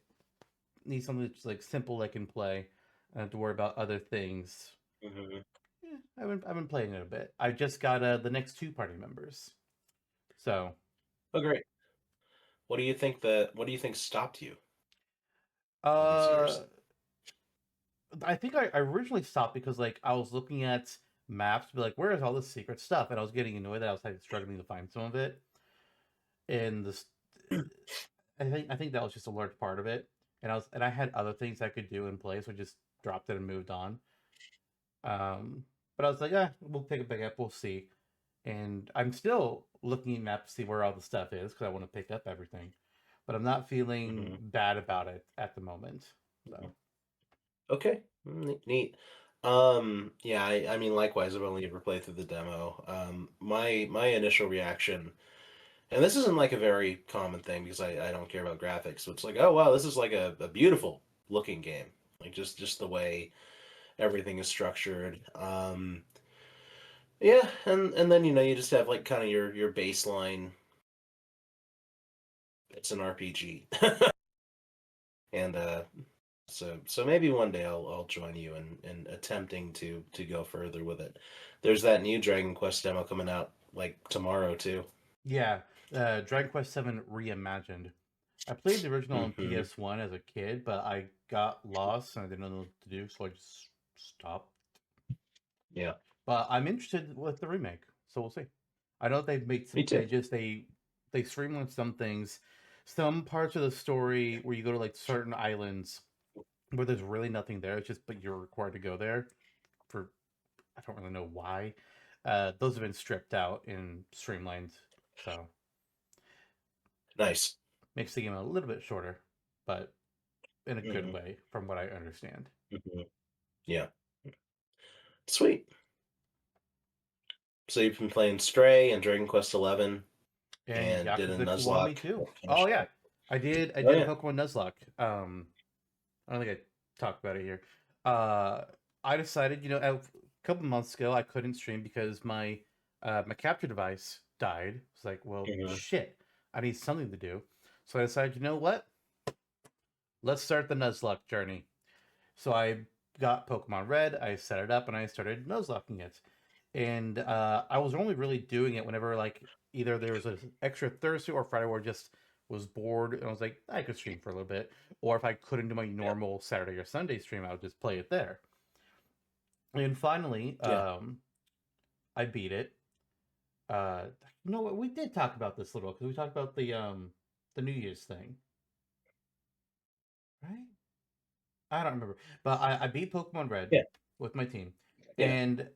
need something that's like simple I can play. I don't have to worry about other things. Mhm. Yeah, I've been playing it a bit. I just got the next two party members. So Oh, great. What do you think stopped you all these uh years? I think I originally stopped because like I was looking at maps to be like, where is all this secret stuff? And I was getting annoyed that I was like struggling to find some of it. And this I think that was just a large part of it. And I had other things I could do and play, so I just dropped it and moved on. But I was like, yeah, we'll pick it back up, we'll see. And I'm still looking at maps to see where all the stuff is because I want to pick up everything. But I'm not feeling Mhm. bad about it at the moment. Mhm. So Okay. Neat. Yeah, I mean, likewise, I've only ever played through the demo. My initial reaction, and this isn't like a very common thing because I don't care about graphics. So it's like, oh wow, this is like a beautiful looking game. Like just the way everything is structured. Yeah, and then you just have like kind of your baseline. It's an RPG, and so maybe one day I'll join you in attempting to go further with it. There's that new Dragon Quest demo coming out like tomorrow too. yeah, Dragon Quest Seven Reimagined. I played the original on Hmm. PS1 as a kid, but I got lost and I didn't know what to do, so I just stopped. Yeah, But I'm interested with the remake, so we'll see. I know they've made some me too. changes. They streamlined some things. Some parts of the story where you go to like certain islands where there's really nothing there. It's just but you're required to go there for I don't really know why. Those have been stripped out and streamlined, so Nice. makes the game a little bit shorter, but in a good Hmm. way, from what I understand. Hmm. Yeah, sweet. So you've been playing Stray and Dragon Quest 11 And and did a Yakuza Kiwami Nuzlocke too. that Oh finished yeah, up. I Oh did a yeah. Pokemon Nuzlocke. I don't think I talked about it here. Uh, I decided, a couple months ago I couldn't stream because my capture device died. It's like, well, Hmm. shit, I need something to do. So I decided, you know what? Let's start the Nuzlocke journey. So I got Pokemon Red, I set it up, and I started Nuzlocking it. And I was only really doing it whenever like either there was an extra Thursday or Friday where I just was bored and I was like, I could stream for a little bit. Or if I couldn't do my Yeah. normal Saturday or Sunday stream, I would just play it there. And finally, Yeah. I beat it. Uh, you know what? We did talk about this a little because we talked about the New Year's thing, right? I don't remember, but I beat Pokemon Red Yeah. with my team, Yeah. and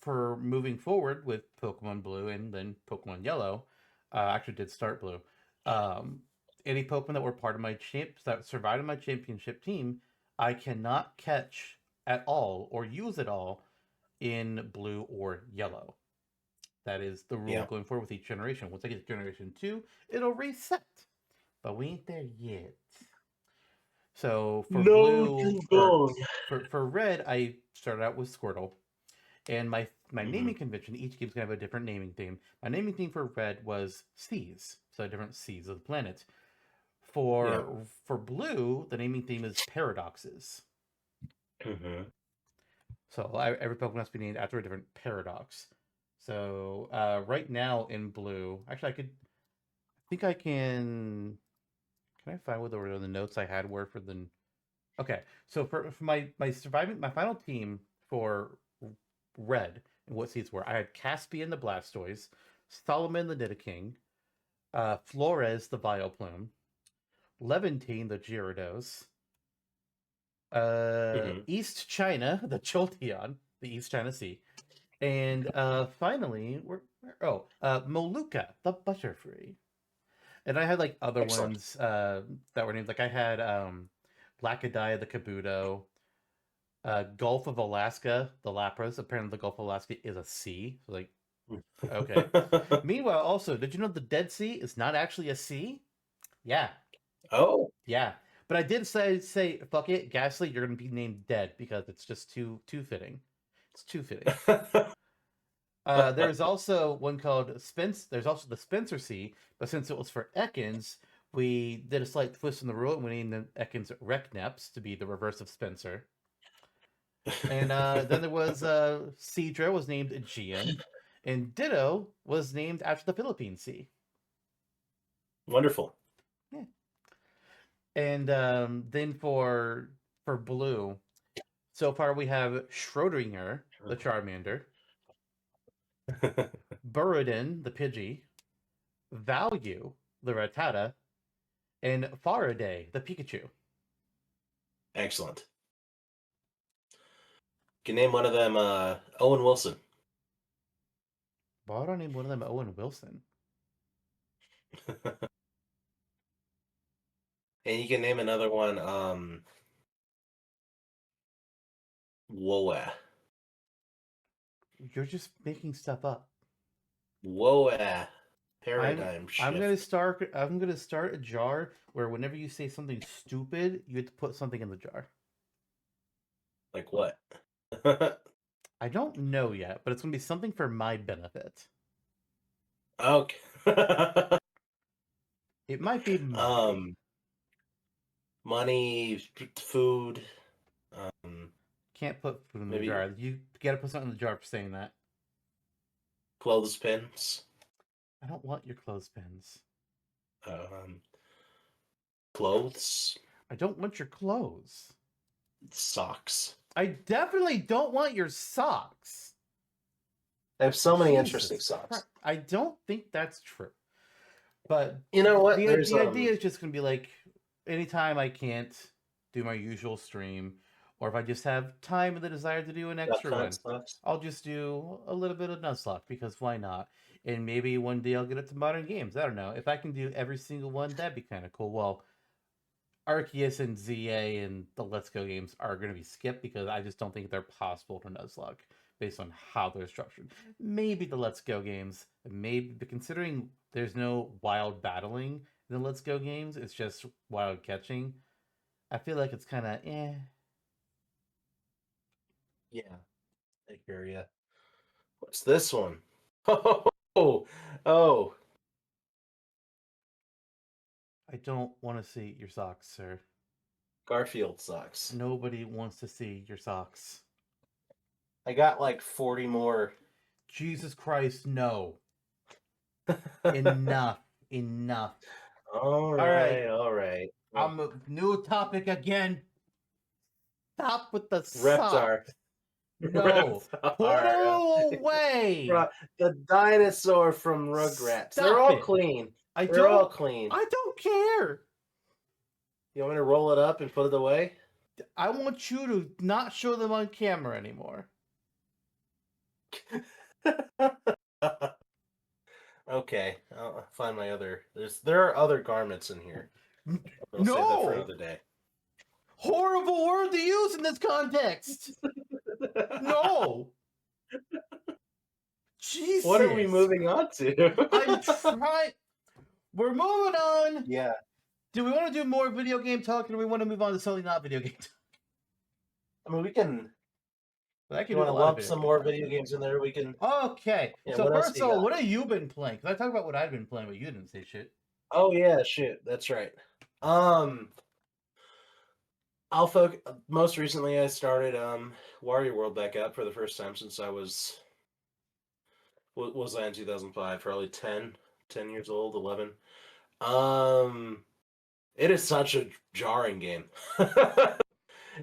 for moving forward with Pokemon Blue and then Pokemon Yellow, I actually did start Blue. Um, any Pokemon that were part of my that survived in my championship team, I cannot catch at all or use at all in Blue or Yellow. That is the rule Yeah. going forward with each generation. Once I get to Generation 2, it'll reset. But we ain't there yet. So for No, blue too or long. for red, I started out with Squirtle. And my Mm-hmm. naming convention, each game's gonna have a different naming theme. My naming theme for red was seas, so different seas of the planet. Yeah. For blue, the naming theme is paradoxes. Mm-hmm. So every Pokemon has to be named after a different paradox. So right now in blue, actually I think I can. Can I find what the notes I had were for the? Okay, so for my final team for red and what seeds were, I had Caspian the Blastoise, Solomon the Nidoking, Flores the Vileplume, Levantine the Gyarados, Mm-hmm. East China the Jolteon, the East China Sea, and finally Molucca the Butterfree. And I had like other Excellent. ones that were named, like I had Lackadiah the Kabuto, Gulf of Alaska, the Lapras. Apparently, the Gulf of Alaska is a sea. So, like, okay. Meanwhile, also, did you know the Dead Sea is not actually a sea? Yeah, Oh. yeah. But I did say fuck it, Ghastly, you're gonna be named Dead because it's just too fitting. It's too fitting. There's also one called Spence. There's also the Spencer Sea, but since it was for Ekans, we did a slight twist in the rule and we named the Ekans Rekneps to be the reverse of Spencer. And then there was Cedra was named Aegean, and Ditto was named after the Philippine Sea. Wonderful. Yeah. And then for blue, so far we have Schrodinger, the Charmander, Burrodin, the Pidgey, Value, the Rattata, and Faraday, the Pikachu. Excellent. Can name one of them Owen Wilson. Why don't I name one of them Owen Wilson? And you can name another one Woa. You're just making stuff up. Woa. I'm Paradigm I'm shift. gonna start a jar where whenever you say something stupid, you have to put something in the jar. Like what? I don't know yet, but it's gonna be something for my benefit. Okay. It might be money. um money, food, um Can't put food in the maybe jar. You gotta put something in the jar for saying that. clothespins, I don't want your clothespins. um clothes, I don't want your clothes. socks. I definitely don't want your socks. I have so many interesting Jesus socks. Christ. I don't think that's true. But You know what? the There's the idea is just gonna be like, anytime I can't do my usual stream, or if I just have time and the desire to do an duck extra hunt one, socks. I'll just do a little bit of Nuzlocke because why not? And maybe one day I'll get it to modern games. I don't know. If I can do every single one, that'd be kind of cool. Well, Arceus and ZA and the Let's Go games are going to be skipped because I just don't think they're possible to Nuzlocke based on how they're structured. Maybe the Let's Go games, maybe, but considering there's no wild battling in the Let's Go games, it's just wild catching. I feel like it's kind of eh. Yeah, I hear ya. What's this one? Oh, oh, I don't want to see your socks, sir. Garfield socks. Nobody wants to see your socks. I got like 40 more. Jesus Christ, no. Enough. Enough. All All right. right, all right. Well, I'm a new topic again. Stop with the sock. Reptar. No. Put Reptar. it away. The dinosaur from Rugrats. They're Stop all it. clean. I They're all don't clean. I don't care. You want me to roll it up and put it away? I want you to not show them on camera anymore. Okay, I'll find my other. There are other garments in here. I'll save that for No. another day. Horrible word to use in this context. No. Jesus. What are we moving on to? I'm trying. We're moving on. Yeah. Do we want to do more video game talk, or do we want to move on to something not video game talk? I mean, we can. But I can You do want a to lot of lump video some game more talk. video games in there? We can. Okay. Yeah, So what else first do of you all, got? what have you been playing? Because I talked about what I've been playing, but you didn't say shit. Oh yeah, shit. That's right. I'll focus. Most recently, I started Wario World back up for the first time since I was. What was I in 2005? Probably 10 years old, 11. Um, it is such a jarring game.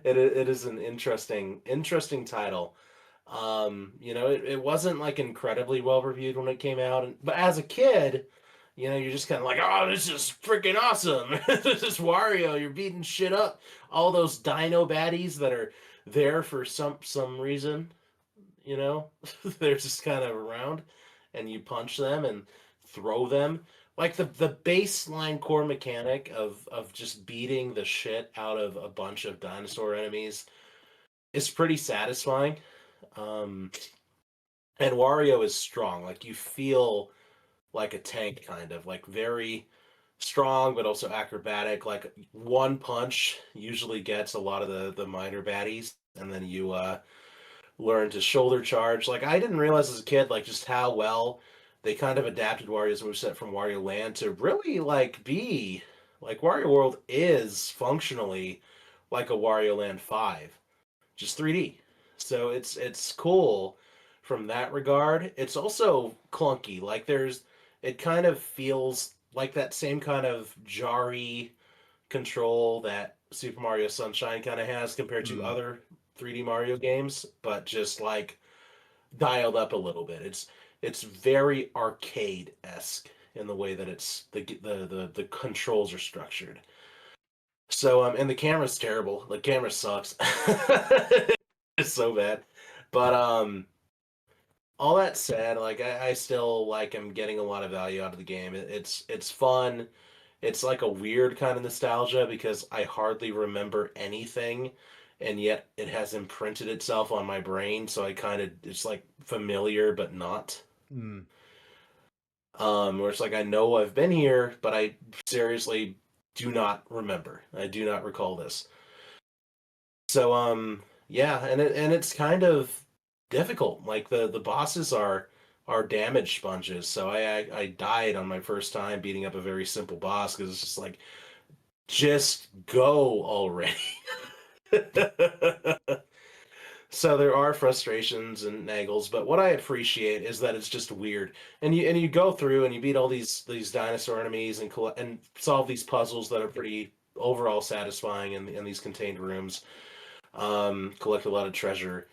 It is an interesting title. It wasn't like incredibly well reviewed when it came out, but as a kid, you're just kind of like, oh, this is freaking awesome. This is Wario. You're beating shit up. All those dino baddies that are there for some reason, you know, they're just kind of around, and you punch them and throw them. Like the baseline core mechanic of just beating the shit out of a bunch of dinosaur enemies is pretty satisfying. Um, and Wario is strong. Like you feel like a tank, kind of like very strong, but also acrobatic. Like one punch usually gets a lot of the minor baddies, and then you learn to shoulder charge. Like I didn't realize as a kid, like just how well they kind of adapted Wario's moveset from Wario Land to really like be like Wario World is functionally like a Wario Land 5, just 3D. So it's cool from that regard. It's also clunky. Like it kind of feels like that same kind of jarry control that Super Mario Sunshine kind of has compared to Hmm. other 3D Mario games, but just like dialed up a little bit. It's very arcade esque in the way that it's the controls are structured. So and the camera's terrible. The camera sucks. It's so bad. But all that said, like I still like am getting a lot of value out of the game. It's fun. It's like a weird kind of nostalgia because I hardly remember anything, and yet it has imprinted itself on my brain. So I kind of it's like familiar but not. Hmm. Where it's like I know I've been here, but I seriously do not remember. I do not recall this. So yeah, and it's kind of difficult. Like the bosses are damage sponges. So I died on my first time beating up a very simple boss because it's just like just go already. So there are frustrations and naggles, but what I appreciate is that it's just weird. And you go through and you beat all these dinosaur enemies and solve these puzzles that are pretty overall satisfying in these contained rooms. Collect a lot of treasure.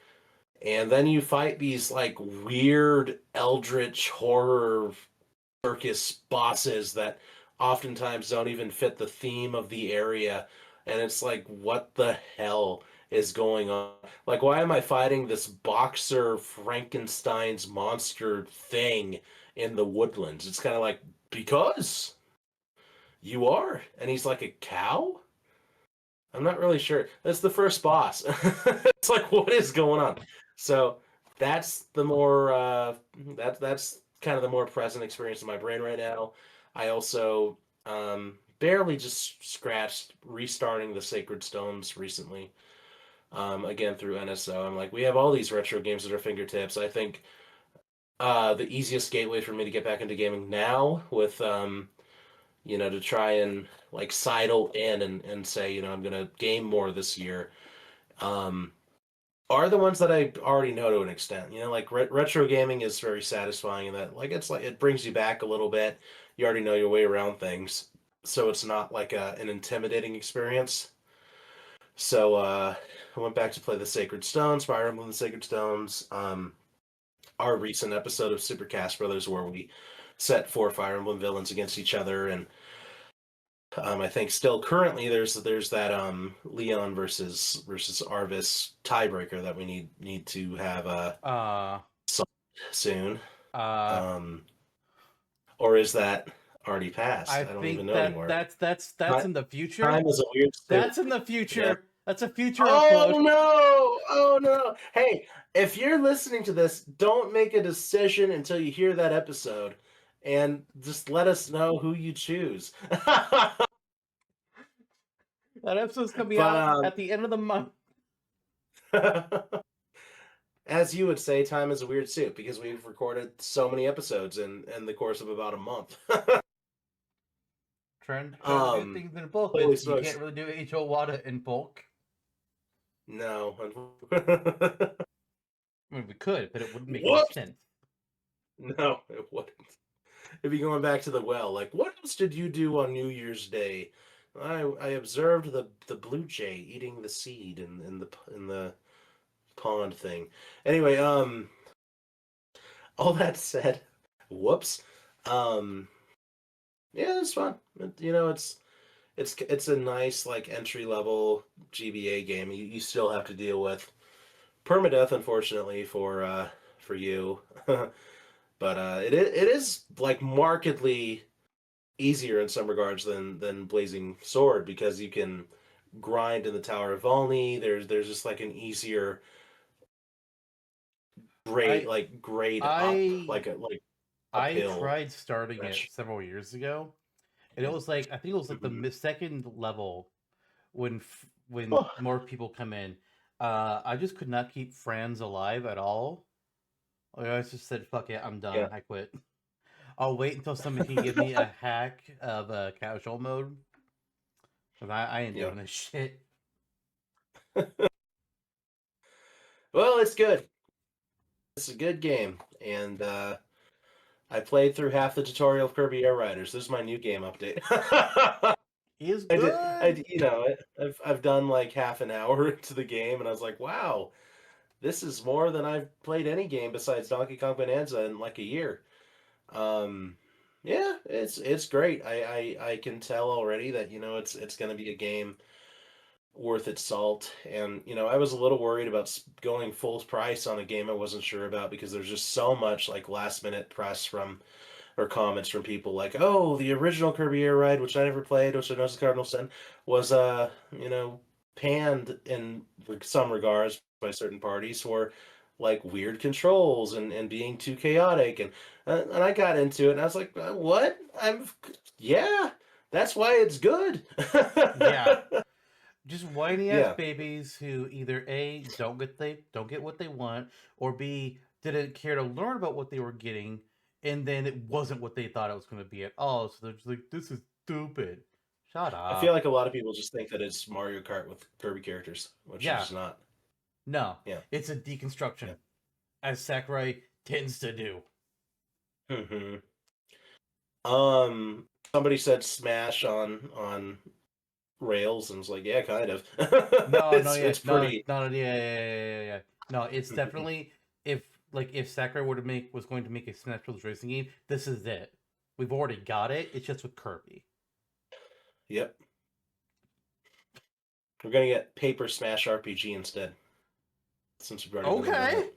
And then you fight these like weird eldritch horror circus bosses that oftentimes don't even fit the theme of the area. And it's like, what the hell is going on? Like, why am I fighting this boxer Frankenstein's monster thing in the woodlands? It's kind of like, because you are. And he's like a cow? I'm not really sure. That's the first boss. It's like, what is going on? So that's the more that's kind of the more present experience in my brain right now. I also barely just scratched restarting the Sacred Stones recently. Again through NSO. I'm like, we have all these retro games at our fingertips. I think the easiest gateway for me to get back into gaming now with to try and like sidle in and say, I'm gonna game more this year. Um, are the ones that I already know to an extent. You know, like retro gaming is very satisfying in that, like, it's like it brings you back a little bit. You already know your way around things, so it's not like an intimidating experience. So I went back to play the Sacred Stones, Fire Emblem: The Sacred Stones. Our recent episode of Super Cast Brothers, where we set 4 Fire Emblem villains against each other, and I think still currently there's that Leon versus Arvis tiebreaker that we need to have Uh, soon. uh, Um, or is that already passed? I I don't even think know anymore. that's in the future. Time is a weird soup. That's in the Yeah. future. That's a future Oh upload. no! Oh no! Hey, if you're listening to this, don't make a decision until you hear that episode, and just let us know who you choose. That episode's coming But out at the end of the month. as you would say, time is a weird soup because we've recorded so many episodes in the course of about a month. Trying to do things in bulk, Holy but you smokes! can't really do AJOLWTTA in bulk. No. I mean, we could, but it wouldn't make any Whoops! sense. No, it wouldn't. It'd be going back to the well. Like, what else did you do on New Year's Day? I observed the blue jay eating the seed in the pond thing. Anyway, all that said, whoops. Um, yeah, it's fun. You know, it's a nice like entry level GBA game. You still have to deal with permadeath, unfortunately for you, but it is like markedly easier in some regards than Blazing Sword because you can grind in the Tower of Volney. There's just like an easier I grade up I like I uphill tried starting it stretch. several years ago, and it was like I think it was like the Mhm. second level when Oh, more people come in. I just could not keep friends alive at all. Like, I just said, "Fuck it, I'm yeah. done. I quit." I'll wait until somebody can give me a hack of a casual mode, because I ain't Yeah. doing this shit. Well, it's good. It's a good game, and I played through half the tutorial of Kirby Air Riders. This is my new game update. He is I good. you know, I've done like half an hour into the game, and I was like, wow, this is more than I've played any game besides Donkey Kong Bonanza in like a year. Um, yeah, it's great. I can tell already that it's going to be a game worth its salt. And I was a little worried about going full price on a game I wasn't sure about because there's just so much like last minute press from or comments from people like, "Oh, the original Kirby Air Ride, which I never played, which I know is the Cardinal Sin, was panned in some regards by certain parties for like weird controls and being too chaotic." And I got into it and I was like, "What? Yeah, that's why it's good." Yeah, just whiny ass Yeah. babies who either A don't get what they want, or B didn't care to learn about what they were getting, and then it wasn't what they thought it was going to be at all. So they're just like, "This is stupid." Shut I feel up. like a lot of people just think that it's Mario Kart with Kirby characters, which Yeah, is not. no, Yeah. it's a deconstruction, Yeah. as Sakurai tends to do. Hmm. Somebody said Smash on Rails, and was like, yeah, kind of. No, no, yeah, it's no, pretty. no, yeah. No, it's definitely if if Sakurai were to make was going to make a Smash Bros. Racing game, this is it. We've already got it. It's just with Kirby. Yep, we're gonna get Paper Smash RPG instead, since we've already been over Okay, that.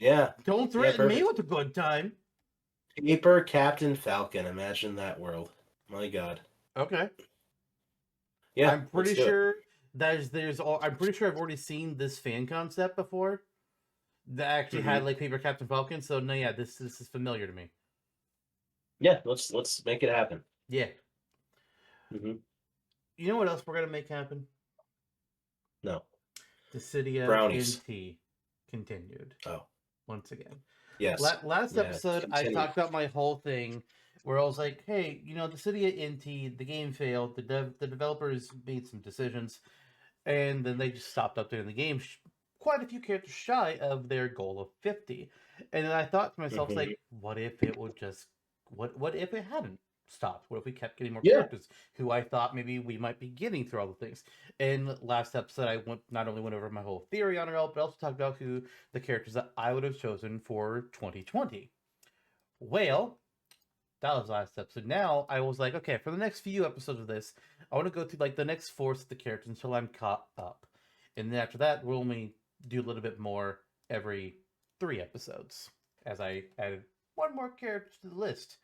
Yeah, don't yeah, threaten me perfect. with a good time. Paper Captain Falcon. Imagine that world. My God. Okay, Yeah, I'm let's pretty do it. sure I'm pretty sure I've already seen this fan concept before that actually Hmm. had like Paper Captain Falcon. So no, yeah, this is familiar to me. Yeah, let's make it happen. Yeah, Hmm. you know what else we're gonna make happen? No Dissidia brownies. NT continued Oh once again. yes, Last yeah. episode, I Continue. talked about my whole thing where I was like, "Hey, the City of NT, the game failed. The developers made some decisions, and then they just stopped updating the game quite a few characters shy of their goal of 50. And then I thought to myself, Hmm. like, what if it would just, what if it hadn't stopped? What if we kept getting more Yeah. characters who I thought maybe we might be getting through all the things? In last episode, I not only went over my whole theory on it all, but also talked about who the characters that I would have chosen for 2020. Well, that was last episode. Now I was like, okay, for the next few episodes of this, I want to go through like the next fourth of the characters until I'm caught up, and then after that, we'll only do a little bit more every 3 episodes, as I added one more character to the list.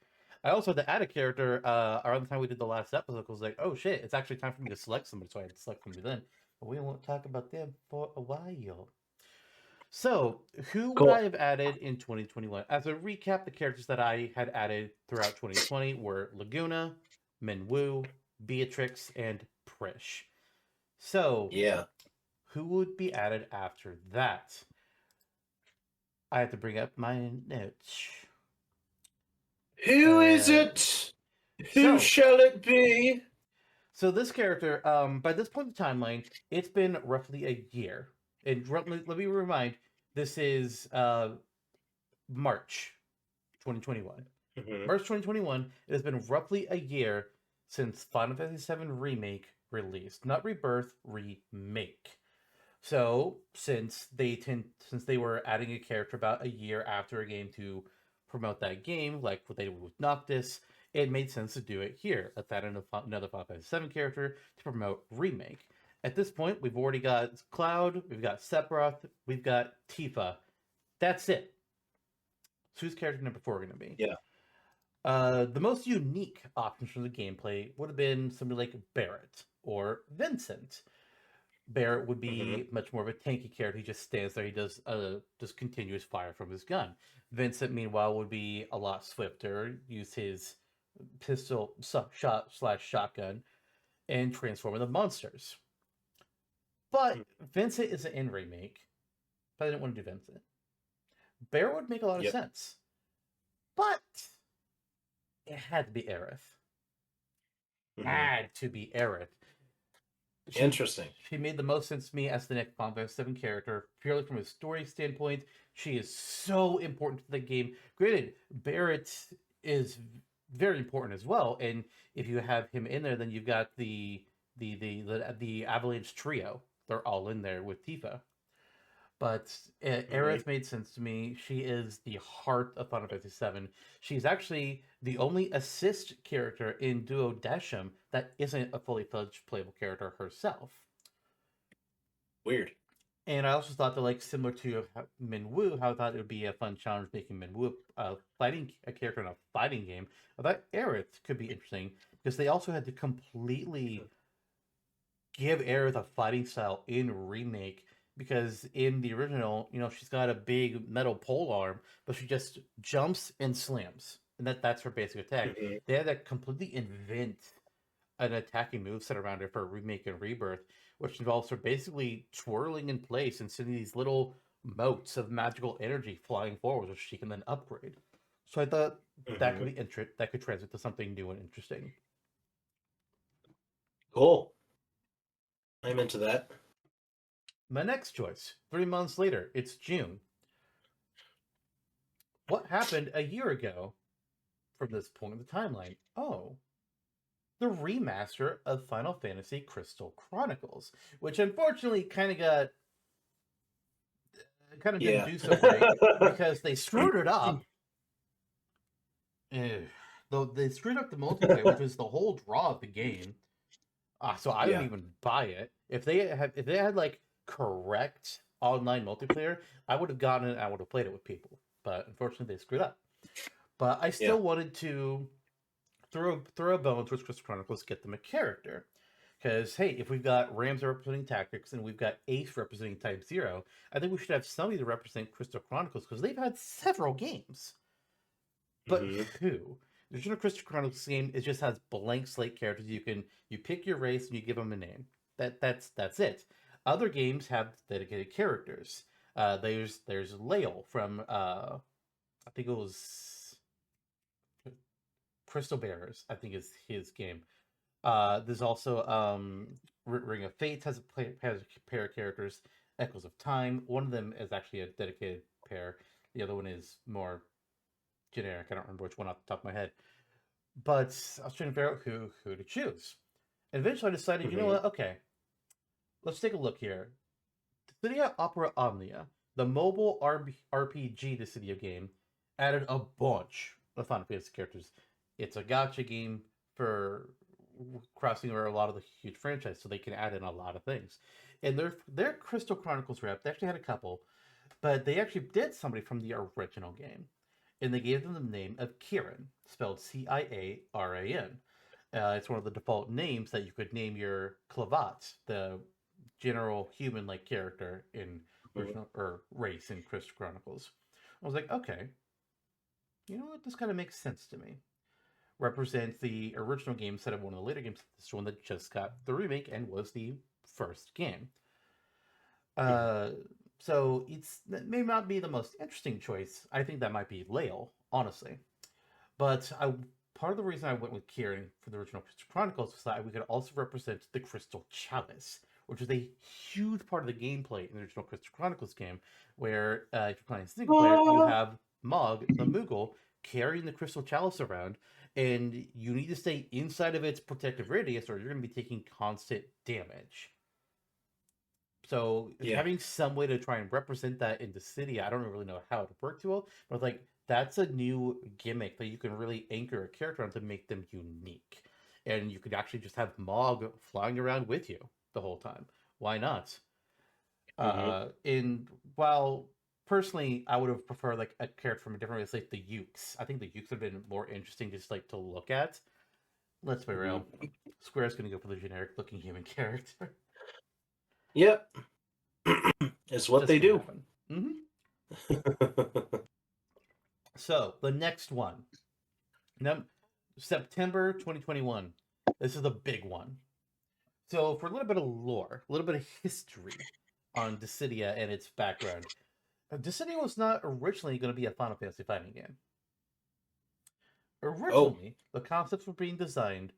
I also had to add a character around the time we did the last episode. I was like, oh shit, it's actually time for me to select somebody, so I had to select somebody then. But we won't talk about them for a while. So, who would I Cool. have added in 2021? As a recap, the characters that I had added throughout 2020 were Laguna, Minwoo, Beatrix, and Prish. So, Yeah. who would be added after that? I have to bring up my notes. Who is Uh, it? Who so, shall it be? so this character, by this point in the timeline, it's been roughly a year. And let me remind, this is March 2021. Hmm. March 2021, it has been roughly a year since Final Fantasy VII Remake released. Not Rebirth, Remake. So, since they were adding a character about a year after a game to promote that game, like what they did with Noctis, it made sense to do it here. Let's add another Final Fantasy VII character to promote Remake. At this point, we've already got Cloud, we've got Sephiroth, we've got Tifa. That's it. So who's character number 4 going to be? Yeah. The most unique options from the gameplay would have been somebody like Barrett or Vincent. Barrett would Hmm. be much more of a tanky character. He just stands there. He does just continuous fire from his gun. Vincent, meanwhile, would be a lot swifter. Use his pistol shot slash shotgun and transform into monsters. But Vincent is an in remake. But I didn't want to do Vincent. Barrett would make a lot of Yep. sense, but it had to be Aerith. Hmm. Had to be Aerith. she Interesting. she made the most sense to me as the next Final Fantasy VII character, purely from a story standpoint. She is so important to the game. Granted, Barrett is very important as well, and if you have him in there, then you've got the Avalanche trio. They're all in there with Tifa. But Hmm. Aerith made sense to me. She is the heart of Final Fantasy VII. She's actually the only assist character in Duo Dasham that isn't a fully fledged playable character herself. Weird. And I also thought that, like, similar to Minwoo, how I thought it would be a fun challenge making Minwoo fighting a character in a fighting game. I thought Aerith could be interesting because they also had to completely give Aerith a fighting style in remake, because in the original, she's got a big metal pole arm, but she just jumps and slams, and that's her basic attack. Hmm. They had to completely invent an attacking moveset around her for remake and rebirth, which involves her basically twirling in place and sending these little motes of magical energy flying forward, which she can then upgrade. So I thought that Hmm. could be that could translate to something new and interesting. Cool. I'm into that. My next choice, 3 months later, it's June. What happened a year ago from this point in the timeline? Oh, the remaster of Final Fantasy Crystal Chronicles, which unfortunately didn't Yeah. do so great because they screwed it up. Though they screwed up the multiplayer, which was the whole draw of the game. So I didn't Yeah. even buy it. If they had like correct online multiplayer, I would have gotten it. I would have played it with people. But unfortunately, they screwed up. But I Yeah. still wanted to throw a bone towards Crystal Chronicles, get them a character. Because hey, if we've got Rams representing Tactics and we've got Ace representing Type Zero, I think we should have somebody to represent Crystal Chronicles because they've had several games. But Hmm. who? The original Crystal Chronicles game, it just has blank slate characters. You pick your race and you give them a name. That's it. Other games have dedicated characters. There's Lael from I think it was Crystal Bearers. I think is his game. There's also Ring of Fate has a pair of characters. Echoes of Time. One of them is actually a dedicated pair. The other one is more generic. I don't remember which one off the top of my head. But I was trying to figure out who to choose. And eventually I decided, you know Mm-hmm. what? Okay, let's take a look here. Dissidia Opera Omnia, the mobile RPG Dissidia game, added a bunch of Final Fantasy characters. It's a gotcha game for crossing over a lot of the huge franchise, so they can add in a lot of things. And their Crystal Chronicles rep, they actually had a couple, but they actually did somebody from the original game, and they gave them the name of Ciaran, spelled Ciaran. It's one of the default names that you could name your Clavat, the general human-like character in original or race in Crystal Chronicles. I was like, okay, you know what? This kind of makes sense to me. Represents the original game instead of one of the later games. This one that just got the remake and was the first game. Mm-hmm. Uh, so it may not be the most interesting choice. I think that might be Lael, honestly. But part of the reason I went with Kieran for the original Crystal Chronicles was that we could also represent the Crystal Chalice, which is a huge part of the gameplay in the original Crystal Chronicles game, where if you're playing single player, you have Mog, the Moogle, carrying the Crystal Chalice around, and you need to stay inside of its protective radius, or you're going to be taking constant damage. So Yeah. having some way to try and represent that in the city, I don't really know how it worked too well, but like that's a new gimmick that you can really anchor a character on to make them unique. And you could actually just have Mog flying around with you the whole time. Why not? Mm-hmm. And while personally I would have preferred like a character from a different race, like the Ukes. I think the Ukes would have been more interesting just like to look at. Let's be real. Mm-hmm. Square's gonna go for the generic looking human character. Yep. It's what Just they gonna do. happen. So the next one, September 2021. This is the big one. So for a little bit of lore, a little bit of history on Dissidia and its background, Dissidia was not originally going to be a Final Fantasy fighting game. Oh. Originally, the concepts were being designed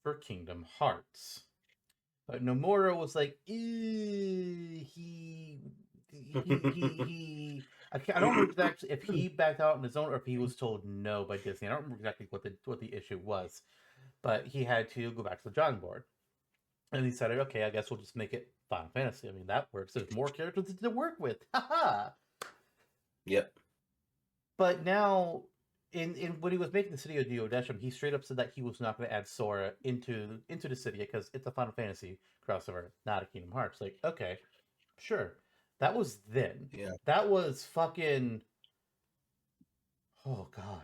for Kingdom Hearts. But Nomura was like, I don't remember exactly if he backed out on his own or if he was told no by Disney. I don't remember exactly what the issue was, but he had to go back to the drawing board, and he decided, okay, I guess we'll just make it Final Fantasy. I mean, that works. There's more characters to work with. Haha. Yep. But now, in when he was making the City of Duodecim, he straight up said that he was not going to add Sora into the city because it's a Final Fantasy crossover, not a Kingdom Hearts. Like, okay, sure. That was then. Yeah. That was fucking. Oh god,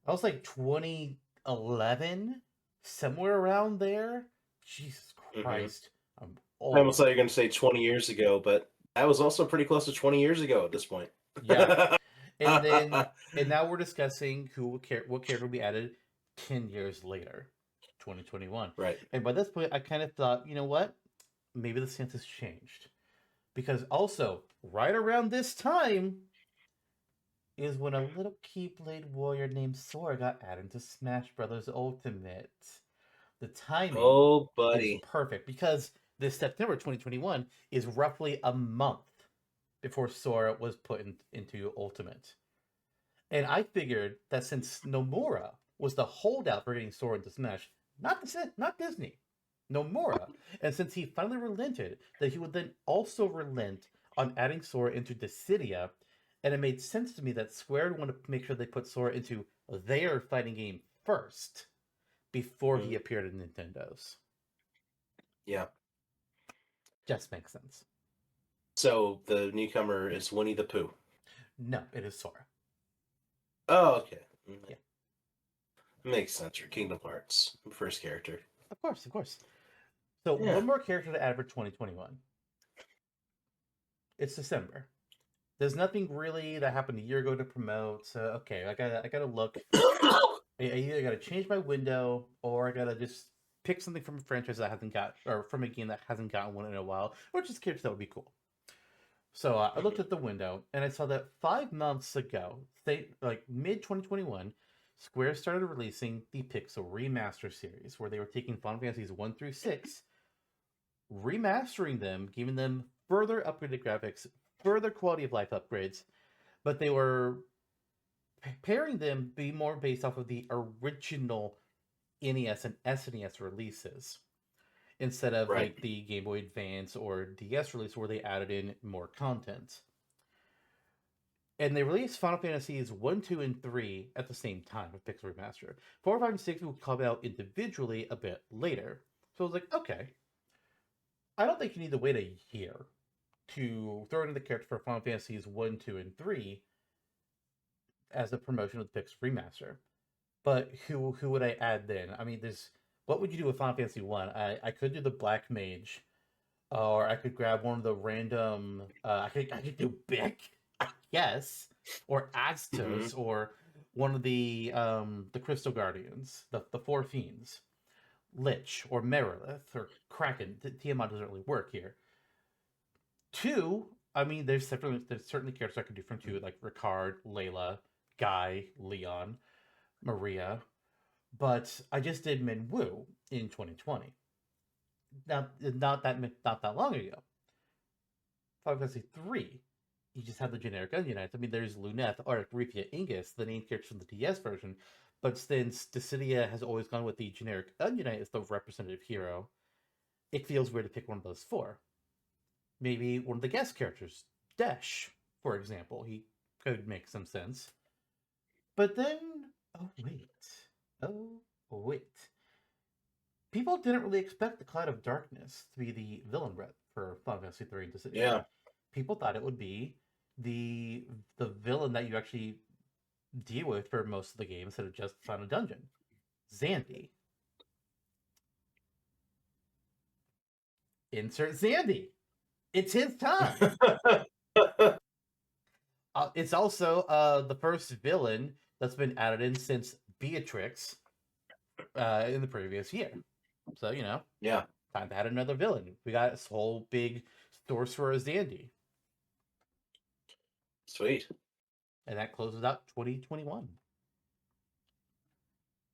that was like 2011, somewhere around there. Jesus Mm-hmm. Christ, I'm I almost thought old. you were going to say 20 years ago, but that was also pretty close to 20 years ago at this point. Yeah, and now we're discussing what character will be added 10 years later, 2021. Right. And by this point, I kind of thought, you know what? Maybe the stance has changed because also right around this time is when a little Keyblade warrior named Sora got added to Smash Brothers Ultimate. The timing Oh, is buddy. perfect because this September 2021 is roughly a month before Sora was put into Ultimate. And I figured that since Nomura was the holdout for getting Sora into Smash, not Disney, Nomura, and since he finally relented, that he would then also relent on adding Sora into Dissidia, and it made sense to me that Square would want to make sure they put Sora into their fighting game first before he Mm, appeared in Nintendo's. yeah. Just makes sense. So the newcomer is Winnie the Pooh. No, it is Sora. Oh, okay. Yeah, Makes sense. Or Kingdom Hearts. First character. of course, of course. So Yeah. one more character to add for 2021. It's December. There's nothing really that happened a year ago to promote. So okay, I gotta look. I either gotta change my window or I gotta just pick something from a franchise that hasn't got or from a game that hasn't gotten one in a while, or just characters that would be cool. So I looked Mhm. at the window and I saw that 5 months ago, like mid 2021, Square started releasing the Pixel Remaster series, where they were taking Final Fantasies 1 through 6, remastering them, giving them further upgraded graphics, further quality of life upgrades, but they were pairing them be more based off of the original NES and SNES releases instead of Right. like the Game Boy Advance or DS release where they added in more content. And they released Final Fantasies 1, 2, and 3 at the same time with Pixel Remaster. 4, 5, and 6 will come out individually a bit later. So I was like, okay, I don't think you need to wait a year to throw in the character for Final Fantasies 1, 2, and 3 as a promotion of the Pixel Remaster. But who would I add then? I mean, there's what would you do with Final Fantasy 1? I could do the Black Mage, or I could grab one of the random. I could do Bic, I guess, or Hmm. Astos, or one of the Crystal Guardians, the Four Fiends, Lich, or Merilith, or Kraken. Tiamat doesn't really work here. Two, I mean, there's certainly characters I could do from two, like Ricard, Layla, Guy, Leon, Maria. But I just did Minwu in 2020. Not that long ago. Final Fantasy 3, you just have the generic Onionites. I mean, there's Luneth or Rifia Ingus, the main characters from the DS version, but since Dissidia has always gone with the generic Onionite as the representative hero, it feels weird to pick one of those four. Maybe one of the guest characters, Desh, for example. He could make some sense. But then, oh wait, oh wait, people didn't really expect the Cloud of Darkness to be the villain rep for Final Fantasy 3 and Dissidia. Yeah. People thought it would be the the villain that you actually deal with for most of the game instead of just Final Dungeon. Zandy. Insert Zandy. It's his time. It's also the first villain that's been added in since Beatrix in the previous year. So, Yeah. time to add another villain. We got this whole big sorcerer Zandy. Sweet. And that closes out 2021.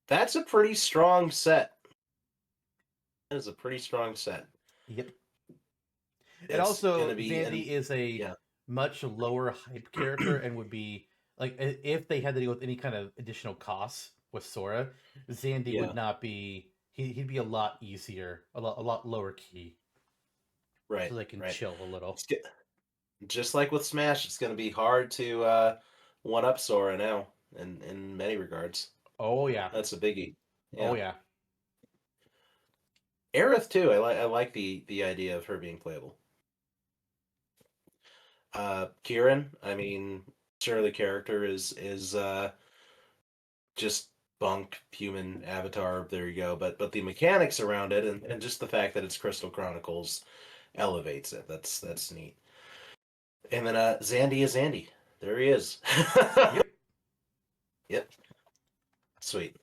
That's a pretty strong set. That is a pretty strong set. Yep. And It's also, gonna be Zandy is a yeah. much lower hype character and would be like if they had to deal with any kind of additional costs with Sora, Zandy would Yeah. not be. He'd be a lot easier, a lot lower key, Right. so they can Right. chill a little. Just like with Smash, it's gonna be hard to one up Sora now in many regards. Oh yeah, That's a biggie. oh Yeah. yeah. Aerith too. I like the idea of her being playable. Kieran, I mean, sure the character is just bunk human avatar. There you go. But the mechanics around it and just the fact that it's Crystal Chronicles elevates it. That's neat. And then Zandy is Zandy. There he is. Yep. Yep. Sweet.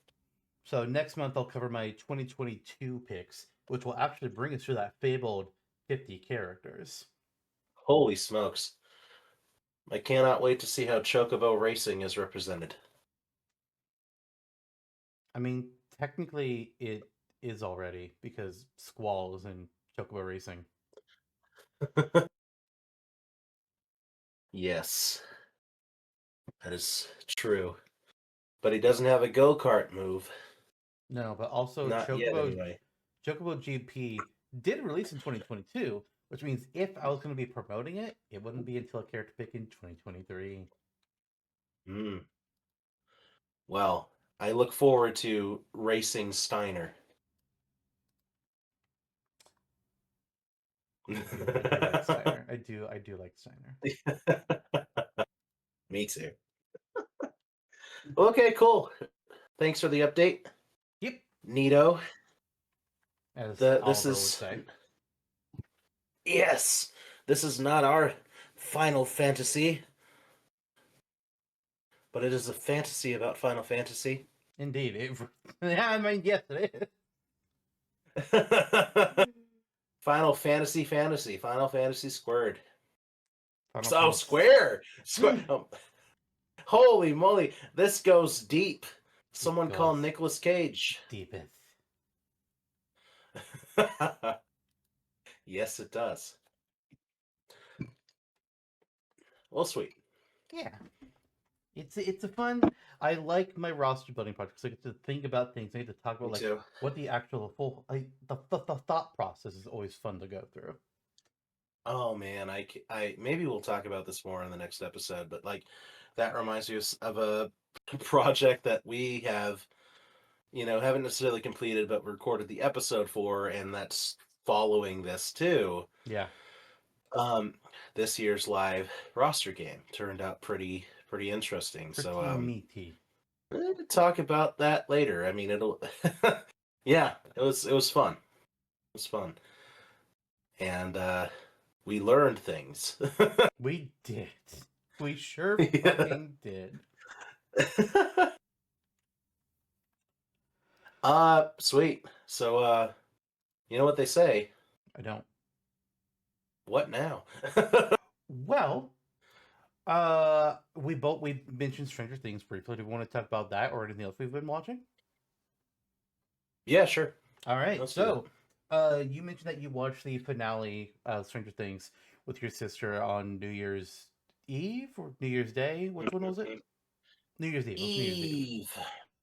So next month I'll cover my 2022 picks, which will actually bring us to that fabled 50 characters. Holy smokes. I cannot wait to see how Chocobo Racing is represented. I mean, technically it is already because Squall is in Chocobo Racing. Yes, that is true. But he doesn't have a go-kart move. No, but also Not yet, Chocobo anyway. Chocobo GP did release in 2022, which means if I was going to be promoting it, it wouldn't be until a character pick in 2023. Mm. Well, I look forward to racing Steiner. I do like Steiner. I do like Steiner. Me too. Okay, cool. Thanks for the update. Yep, Neato. as This Oliver would is say. yes. This is not our Final Fantasy, but it is a fantasy about Final Fantasy. Indeed, yeah, I mean, yes, it is. Final Fantasy Fantasy. Final Fantasy Squared. Final So Fantasy. Square. Square. Holy moly. This goes deep. Someone call Goes Nicolas Cage. deepeth. Yes, it does. Well, sweet. Yeah. It's a fun. I like my roster building projects. I get to think about things. I get to talk Me about like too. what the actual full the thought process is always fun to go through. Oh man, I maybe we'll talk about this more in the next episode, but like that reminds me of a project that we have, haven't necessarily completed, but recorded the episode for, and that's following this too. Yeah. Um, this year's live roster game turned out pretty interesting. So Pretty meaty. we'll talk about that later. I mean, it'll yeah, it was fun. It was fun. And we learned things. We did. We sure Yeah. fucking did. Sweet. So you know what they say? I don't. What now? Well, we mentioned Stranger Things briefly. Do we want to talk about that or anything else we've been watching? Yeah, sure. All right. Let's do So, you mentioned that you watched the finale of Stranger Things with your sister on New Year's Eve or New Year's Day. Which one was it? New Year's Eve. It was New Year's Eve. Eve.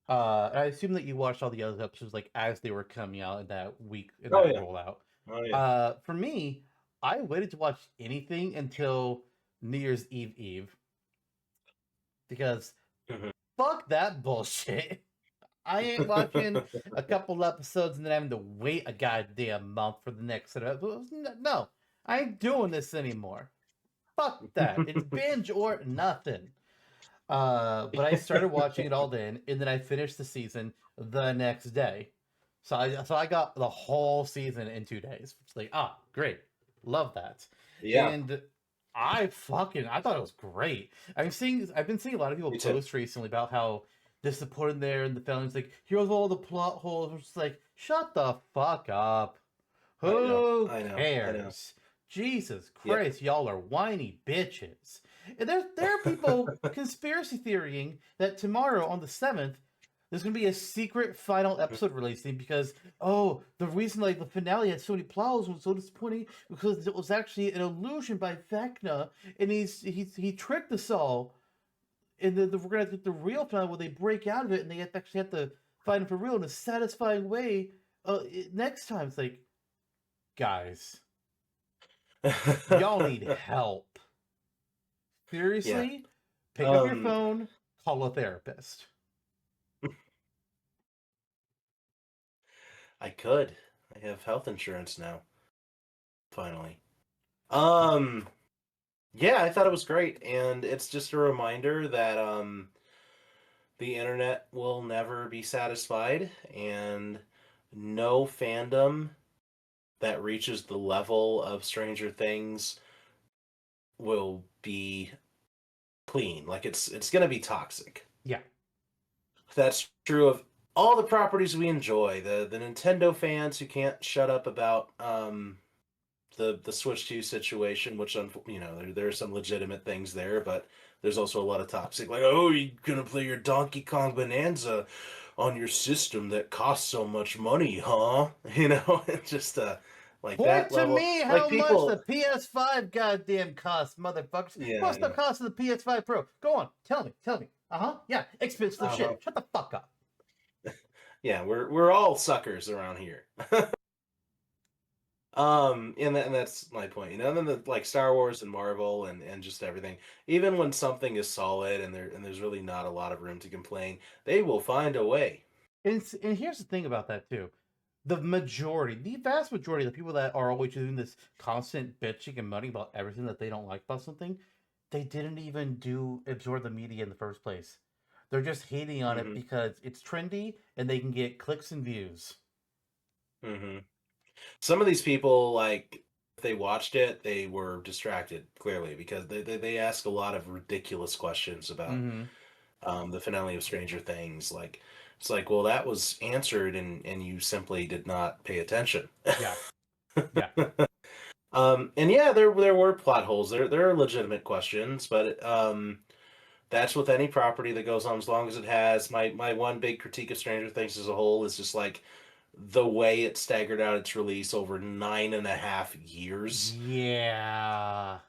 I assume that you watched all the other episodes like as they were coming out in that week in Oh that yeah. rollout. Oh yeah. For me, I waited to watch anything until New Year's Eve because Mhm. fuck that bullshit. I ain't watching a couple episodes and then having to wait a goddamn month for the next set of episodes. No, I ain't doing this anymore. Fuck that. It's binge or nothing. But I started watching it all then, and then I finished the season the next day. So I got the whole season in 2 days. It's like, great. Love that. Yeah. And I thought it was great. I've been seeing a lot of people Me too. post recently about how disappointed there and the feelings like here's all the plot holes. I'm just like, shut the fuck up. I know. Who I know. I know. cares? Jesus Yep. Christ, y'all are whiny bitches. And there are people conspiracy theorying that tomorrow on the 7th there's gonna be a secret final episode releasing because the reason like the finale had so many plot holes was so disappointing because it was actually an illusion by Vecna and he tricked us all and then we're gonna get the real finale where they break out of it and they actually have to fight him for real in a satisfying way next time. It's like, guys, y'all need help. Seriously? Pick up your phone, call a therapist. I could. I have health insurance now. Finally. Yeah, I thought it was great, and it's just a reminder that the internet will never be satisfied, and no fandom that reaches the level of Stranger Things will be clean. Like it's gonna be toxic. Yeah. That's true of all the properties we enjoy. The Nintendo fans who can't shut up about the Switch 2 situation, which there are some legitimate things there, but there's also a lot of toxic, like, oh, you're gonna play your Donkey Kong Bonanza on your system that costs so much money, huh? It's just like Point that to level, me like how much the people. PS5 goddamn costs, motherfuckers. Yeah, I What's the know. cost of the PS5 Pro? Go on, tell me. Uh-huh. Yeah, expensive Uh-huh. shit. Shut the fuck up. Yeah, we're all suckers around here. And that's my point, And then like Star Wars and Marvel and just everything. Even when something is solid and there's really not a lot of room to complain, they will find a way. And here's the thing about that too. The vast majority of the people that are always doing this constant bitching and moaning about everything that they don't like about something, they didn't even absorb the media in the first place. They're just hating on it Hmm. because it's trendy and they can get clicks and views. Hmm. Some of these people, like, if they watched it, they were distracted, clearly, because they ask a lot of ridiculous questions about Mm-hmm. the finale of Stranger Things. Like, it's like, well, that was answered, and you simply did not pay attention. Yeah. Yeah. And yeah, there were plot holes. There are legitimate questions, but that's with any property that goes on as long as it has. My one big critique of Stranger Things as a whole is just like the way it staggered out its release over 9.5 years. Yeah.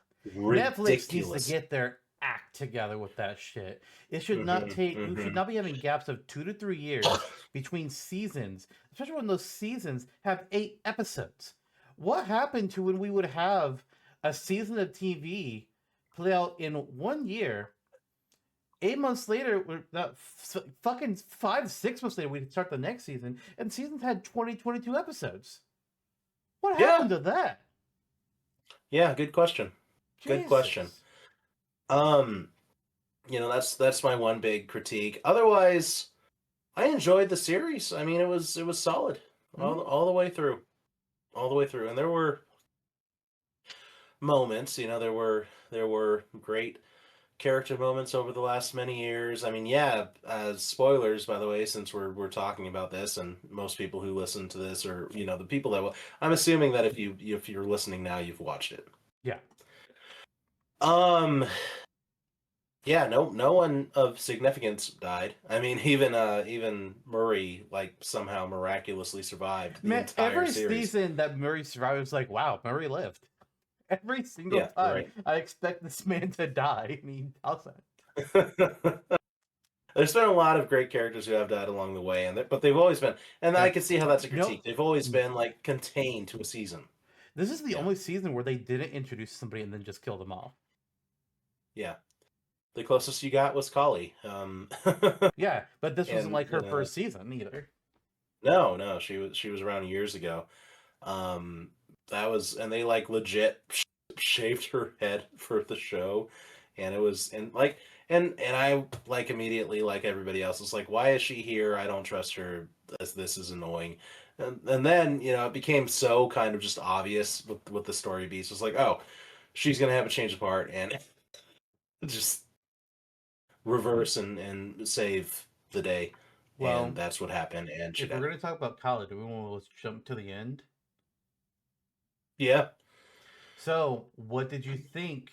Netflix needs to ridiculous. get their act together with that shit. It should not Hmm take. We should hmm not be having gaps of 2 to 3 years between seasons, especially when those seasons have 8 episodes. What happened to when we would have a season of TV play out in 1 year? 8 months later, fucking 5 6 months later, we'd start the next season, and seasons had 20 22 episodes. What Yeah, happened to that? yeah. Good question. Good question. Jesus. Um, that's my one big critique. Otherwise, I enjoyed the series. I mean, it was solid Hmm. all the way through, all the way through, and there were moments. There were great character moments over the last many years. I mean, yeah, spoilers by the way, since we're talking about this, and most people who listen to this, or the people that will, I'm assuming that if you're listening now, you've watched it. Yeah. Um, yeah, no one of significance died. I mean, even Murray like somehow miraculously survived the Man, entire every series. season that Murray survived was like, wow, Murray lived. Every single Yeah, time, right. I expect this man to die, and he doesn't. There's been a lot of great characters who have died along the way, but they've always been, and I Yeah. can see how that's a No, critique. They've always been like contained to a season. this is the Yeah, only season where they didn't introduce somebody and then just kill them all. yeah. The closest you got was Kali. Yeah, but this wasn't And like her first season either. no, she was around years ago. That was, and they like legit shaved her head for the show, and it was, and I like immediately, like everybody else, was like, why is she here? I don't trust her. This is annoying. And then it became so kind of just obvious with the story beats. It's like, oh, she's gonna have a change of heart and just reverse and save the day, and Well, that's what happened, and she if we're died. going to talk about college, do we want to jump to the end? Yeah. So, what did you think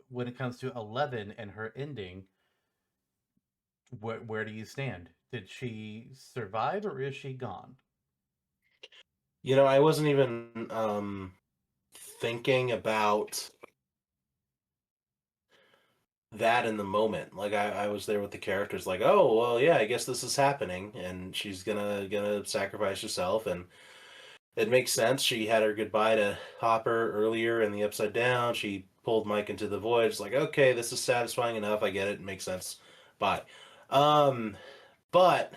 when it comes to 11 and her ending? Where do you stand? Did she survive or is she gone? I wasn't even thinking about that in the moment. Like I was there with the characters, like, oh well, yeah, I guess this is happening, and she's gonna sacrifice herself, and it makes sense. She had her goodbye to Hopper earlier in the Upside Down. She pulled Mike into the void. It's like, okay, this is satisfying enough. I get it. It makes sense. Bye. Um, but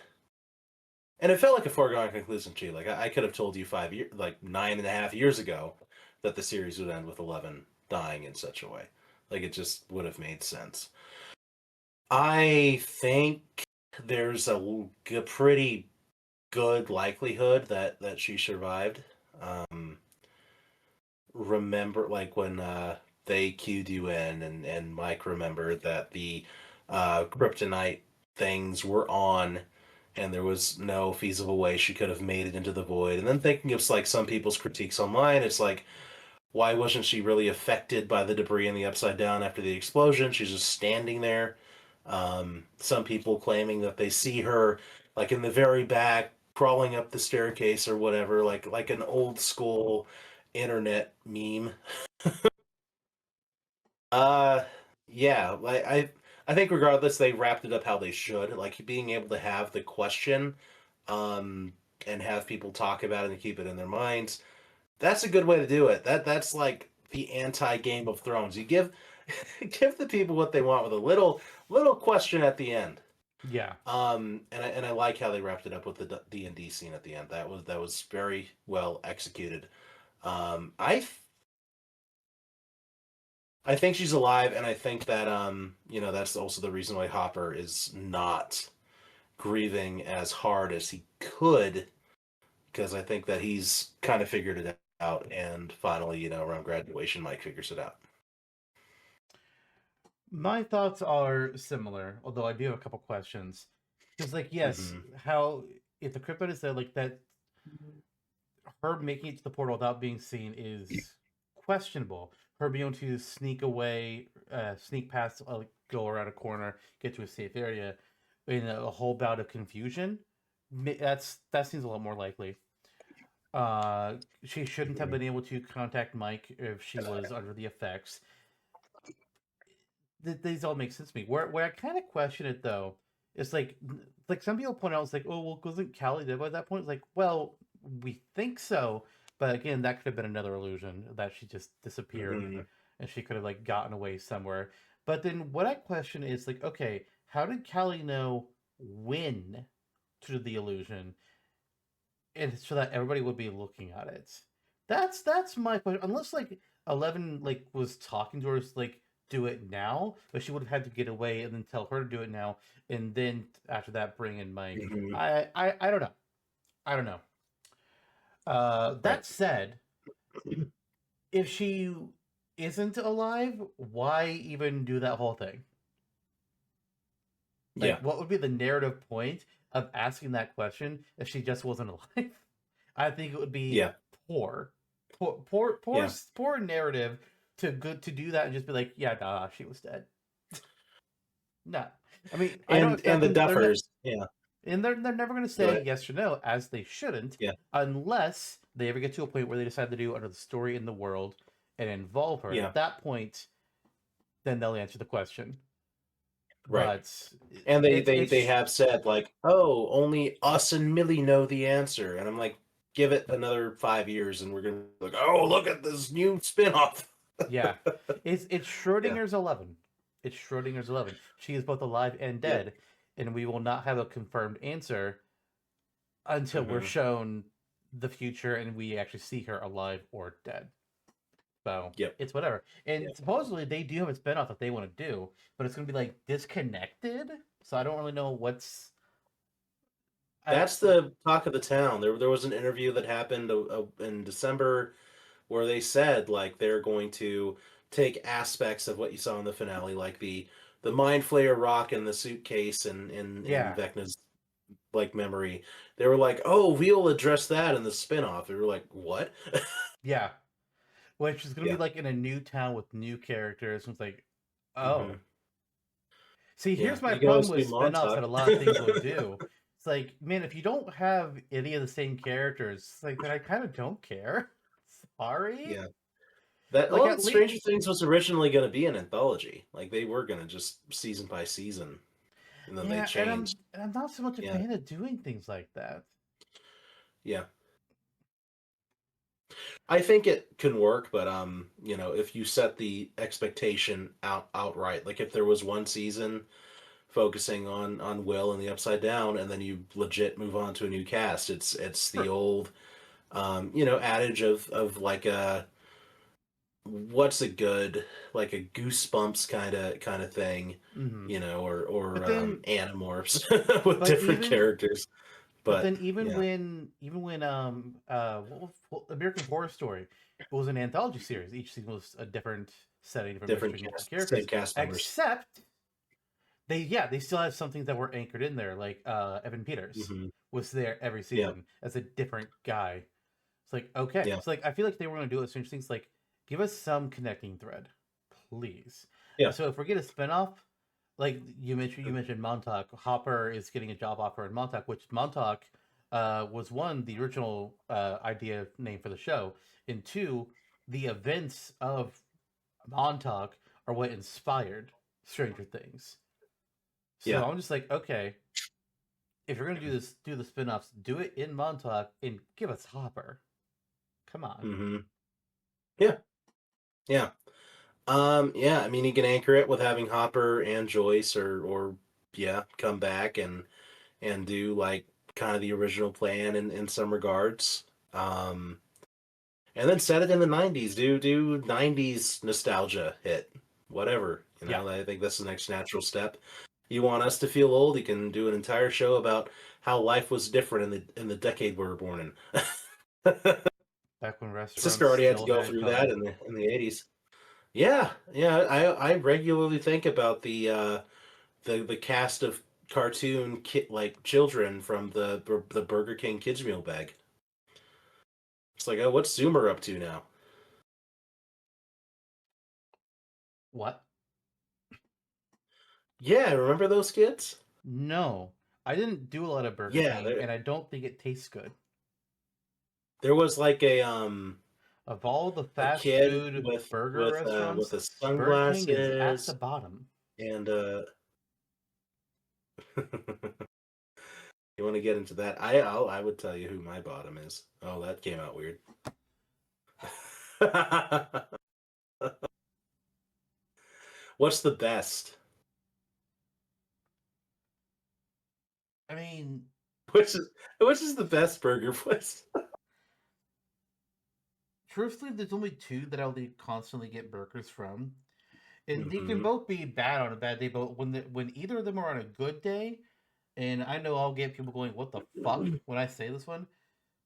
and it felt like a foregone conclusion too. Like I could have told you 5 years, like 9.5 years ago, that the series would end with 11 dying in such a way. Like it just would have made sense. I think there's a pretty good likelihood that she survived. Um, remember, like when they cued you in, and Mike remembered that the kryptonite things were on, and there was no feasible way she could have made it into the void. And then thinking of like some people's critiques online, it's like, why wasn't she really affected by the debris in the Upside Down after the explosion? She's just standing there. Some people claiming that they see her like in the very back, crawling up the staircase or whatever, like an old school internet meme. Uh, yeah, like I think regardless, they wrapped it up how they should. Like being able to have the question, um, and have people talk about it and keep it in their minds. That's a good way to do it. That's like the anti Game of Thrones. You give give the people what they want with a little question at the end. Yeah. And I like how they wrapped it up with the D&D scene at the end. That was very well executed. I think she's alive, and I think that that's also the reason why Hopper is not grieving as hard as he could, because I think that he's kind of figured it out, and finally, around graduation, Mike figures it out. My thoughts are similar, although I do have a couple questions. Because, like, yes, Hmm how if the cryptid is there, like that, her making it to the portal without being seen is questionable. Her being able to sneak away, sneak past, go around a corner, get to a safe area, in a whole bout of confusion, that seems a lot more likely. Uh, she shouldn't have been able to contact Mike if she was under the effects. these all make sense to me. Where I kind of question it though is like some people point out, it's like, oh well, wasn't Callie dead by that point? It's like, well, we think so, but again, that could have been another illusion that she just disappeared Hmm. and she could have like gotten away somewhere. But then what I question is like, okay, how did Callie know when to do the illusion, and so that everybody would be looking at it? That's my question. Unless like 11 like was talking to her, like do it now, but she would have had to get away and then tell her to do it now, and then after that bring in Mike. Hmm. I don't know. I don't know. Right. That said, if she isn't alive, why even do that whole thing? Like, Yeah. what would be the narrative point of asking that question if she just wasn't alive? I think it would be Yeah. poor, poor, Yeah. poor narrative to do that and just be like, yeah, nah, she was dead. No, I mean, I don't And expect the them. Duffers. Yeah. And they're never going to Go say ahead. yes or no, as they shouldn't, Yeah. unless they ever get to a point where they decide to do another story in the world and involve her. And Yeah. at that point, then they'll answer the question. Right. But And they it's have said like, oh, only us and Millie know the answer, and I'm like, give it another 5 years, and we're gonna be like, oh, look at this new spinoff. yeah, it's Yeah. Schrodinger's 11. It's Schrodinger's 11. She is both alive and Yep. dead, and we will not have a confirmed answer until we're Hmm. shown the future and we actually see her alive or dead. So Yep. it's whatever. And Yep. supposedly they do have a spinoff that they want to do, but it's going to be like disconnected. So I don't really know what's. I That's the talk of the town. There was an interview that happened in December where they said like they're going to take aspects of what you saw in the finale, like the mind flayer rock in the suitcase and in yeah, Vecna's like memory. They were like, oh, we'll address that in the spinoff. They were like, what? yeah. Which is going to Yeah. be like in a new town with new characters. And it's like, oh. Hmm. See, Yeah. here's my You can always problem do with spinoffs Montauk. that a lot of things will do. It's like, man, if you don't have any of the same characters, it's like then I kind of don't care. Sorry. Yeah. That Like well, at least, Stranger Things was originally going to be an anthology. Like they were going to just season by season, and then they yeah, changed. and I'm not so much a Yeah. fan of doing things like that. Yeah. I think it can work, but if you set the expectation outright, like if there was one season focusing on Will and the Upside Down, and then you legit move on to a new cast, it's the Sure. old adage of like a what's a good like a Goosebumps kind of thing, Hmm. or But then, Animorphs with but different even characters. But But then yeah, even when American Horror Story was an anthology series. Each season was a different setting, different different mystery, different cast, same characters. cast members. Except they still have something that were anchored in there, like Evan Peters Hmm. was there every Yeah, season as a different guy. It's like okay, yeah, it's like I feel like they were going to do it. Strange things like give us some connecting thread, please. yeah. So if we get a spinoff, like you mentioned Montauk. Hopper is getting a job offer in Montauk, which Montauk was one, the original idea name for the show, and two, the events of Montauk are what inspired Stranger Things. So Yeah. I'm just like, okay, if you're gonna do the spin-offs, do it in Montauk and give us Hopper. Come on. Hmm. Yeah, yeah. Yeah, I mean, you can anchor it with having Hopper and Joyce, or yeah, come back and do like kind of the original plan in some regards. Um, and then set it in the '90s. Do '90s nostalgia hit, whatever. Yeah. I think that's the next natural step. You want us to feel old? You can do an entire show about how life was different in the decade we were born in. Back when Sister restaurants already had to still go had through that coffee. in the '80s. Yeah, yeah. I regularly think about the cast of cartoon like children from the Burger King kids meal bag. It's like, oh, what's Zoomer up to now? What? Yeah, remember those kids? No. I didn't do a lot of Burger Yeah, King, and I don't think it tastes good. there was like a Of all the A fast kid food burger with restaurants, the Burger King is at the sunglasses bottom. and you want to get into that? I would tell you who my bottom is. Oh, that came out weird. What's the best? I mean, Which is the best burger place? truthfully, there's only two that I'll constantly get burgers from, and they can Hmm. both be bad on a bad day. But when either of them are on a good day, and I know I'll get people going, "What the fuck?" when I say this one,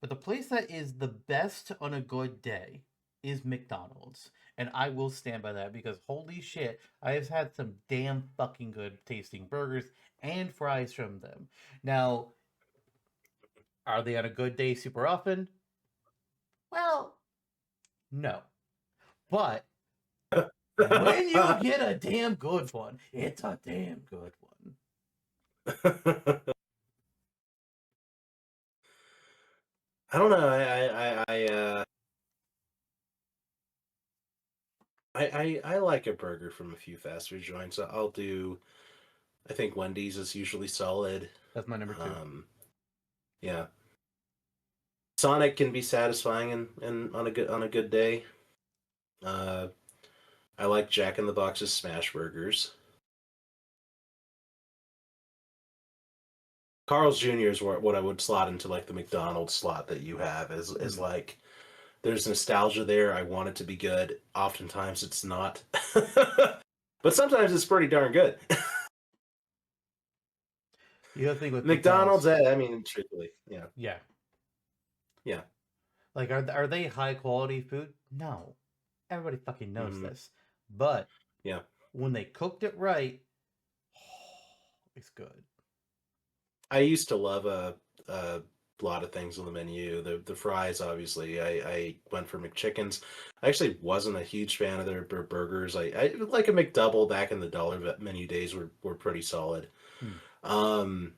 but the place that is the best on a good day is McDonald's, and I will stand by that because holy shit, I have had some damn fucking good tasting burgers and fries from them. Now, are they on a good day super often? Well, no. But when you get a damn good one, it's a damn good one. I don't know. I like a burger from a few fast food joints. I'll do. I think Wendy's is usually solid. That's my number two. Yeah, Sonic can be satisfying and on a good day. Uh, I like Jack in the Box's smash burgers. Carl's Jr. is what I would slot into like the McDonald's slot that you have is Mm. like there's nostalgia there. I want it to be good. Oftentimes it's not, but sometimes it's pretty darn good. The other thing with McDonald's, McDonald's, I mean, truthfully, yeah, yeah, yeah, like are they high quality food? No, everybody fucking knows hmm, this. But yeah. when they cooked it right, it's good. I used to love a lot of things on the menu. The fries, obviously. I went for McChickens. I actually wasn't a huge fan of their burgers. I like a McDouble back in the dollar menu days were pretty solid. Hmm. Um,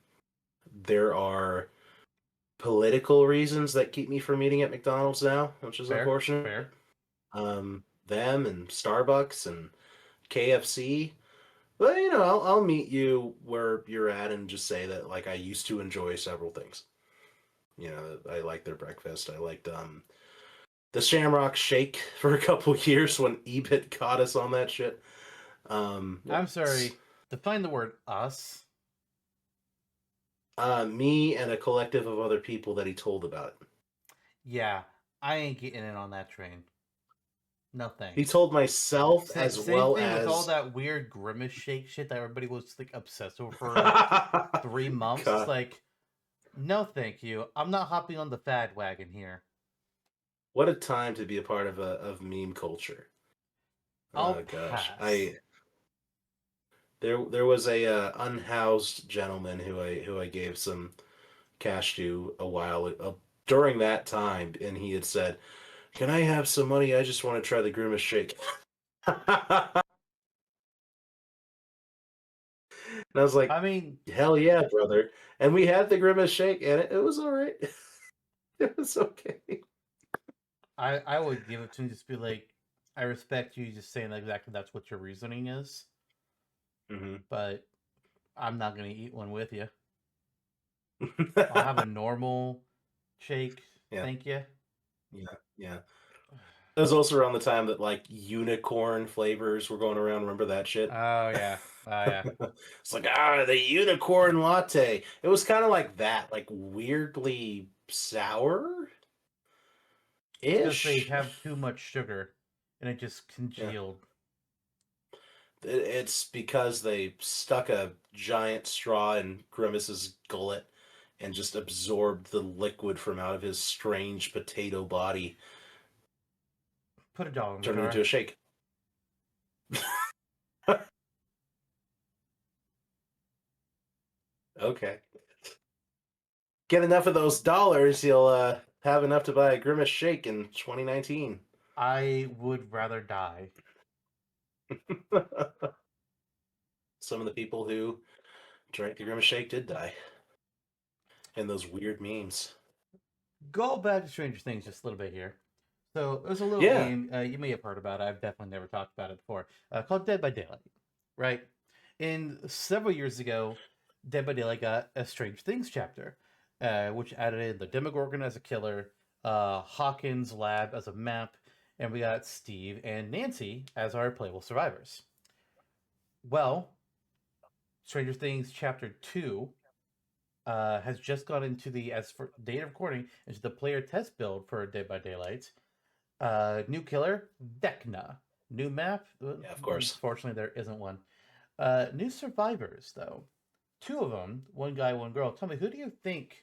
there are political reasons that keep me from eating at McDonald's now, which is Fair, unfortunate. fair. Them and Starbucks and KFC. But I'll meet you where you're at and just say that like I used to enjoy several things. I liked their breakfast. I liked the Shamrock Shake for a couple years when Ebit caught us on that shit. I'm sorry. Define the word us. Me and a collective of other people that he told about it. Yeah, I ain't getting in on that train. No He thanks. told myself as Same well thing with all as that weird grimace shake shit that everybody was like obsessed over for like 3 months. It's God, like, no, thank you. I'm not hopping on the fad wagon here. what a time to be a part of meme culture. I'll Oh gosh, pass. I there was a unhoused gentleman who I gave some cash to a while during that time, and he had said, "Can I have some money? I just want to try the grimace shake." And I was like, I mean, "Hell yeah, brother!" And we had the grimace shake, and it was all right. It was okay. I would give it to him, just be like, I respect you just saying exactly that's what your reasoning is, Hmm. but I'm not gonna eat one with you. I'll have a normal shake. Yeah, Thank you. yeah, yeah. It was also around the time that like unicorn flavors were going around. Remember that shit? Oh yeah. Oh yeah. It's like the unicorn latte. It was kind of like that, like weirdly sour It's because they ish. have too much sugar and it just Yeah, congealed. it's because they stuck a giant straw in Grimace's gullet and just absorbed the liquid from out of his strange potato body, Put a dollar in the turned it into jar. a shake. Okay. Get enough of those dollars, you'll have enough to buy a Grimace shake in 2019. I would rather die. Some of the people who drank the Grimace shake did die in those weird memes. Go back to Stranger Things just a little bit here. So there's a little Yeah. game you may have heard about. I've definitely never talked about it before. Called Dead by Daylight, right? And several years ago, Dead by Daylight got a Strange Things chapter, which added in the Demogorgon as a killer, Hawkins Lab as a map, and we got Steve and Nancy as our playable survivors. Well, Stranger Things chapter 2 has just gone into the, as for date of recording, into the player test build for Dead by Daylight. New killer, Vecna. New map, Yeah, of course. unfortunately there isn't one. New survivors though, two of them, one guy, one girl. Tell me, who do you think?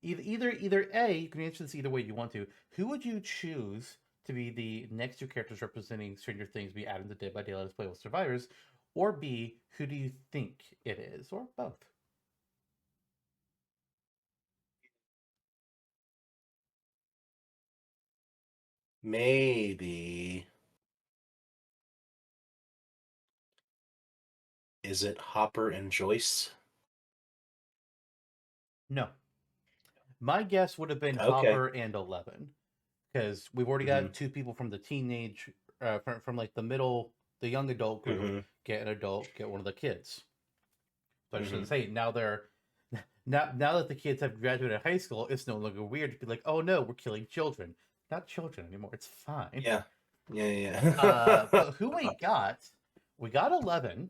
Either A, you can answer this either way you want to. Who would you choose to be the next two characters representing Stranger Things be added to Dead by Daylight as playable survivors? Or B, who do you think it is? Or both? Maybe. Is it Hopper and Joyce? No. My guess would have been Okay. Hopper and 11. Because we've already Mm-hmm. got two people from the teenage, from like the middle, the young adult group, Mm-hmm. get an adult, get one of the kids. So I Mm-hmm. should say now they're now that the kids have graduated high school, it's no longer weird to be like, oh no, we're killing children. Not children anymore. It's fine. Yeah. Yeah. But who we got 11,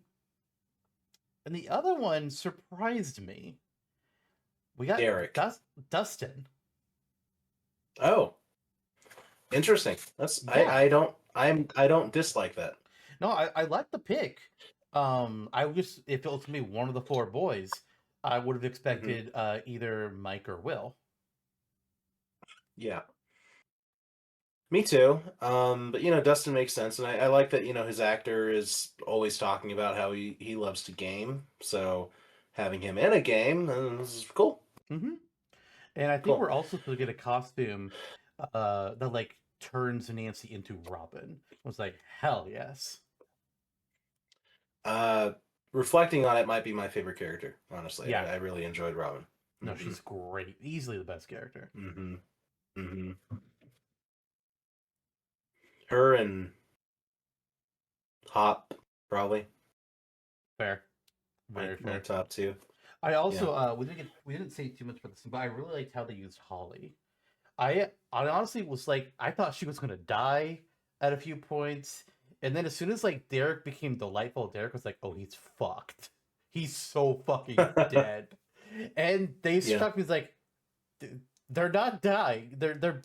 and the other one surprised me. We got Derek. Dustin. Oh, interesting. That's Yeah. I don't dislike that. No, I like the pick. I just if it was to be one of the four boys, I would have Mm-hmm. expected either Mike or Will. Yeah. Me too. But Dustin makes sense, and I like that, his actor is always talking about how he loves to game. So having him in a game is cool. Mm-hmm. And I think Cool. we're also supposed to get a costume that like turns Nancy into Robin. I was like, hell yes. Uh, Reflecting on it might be my favorite character, honestly. Yeah. I really enjoyed Robin. No, Mm-hmm. she's great. Easily the best character. Mm-hmm. Mm-hmm. Her and Hop, probably. Fair. Very My fair. top two. I also we didn't say too much about this, but I really liked how they used Holly. I honestly was like, I thought she was gonna die at a few points, and then as soon as like Derek became delightful, Derek was like, oh, he's fucked. He's so fucking dead. And they Yeah. struck me as like, they're not dying.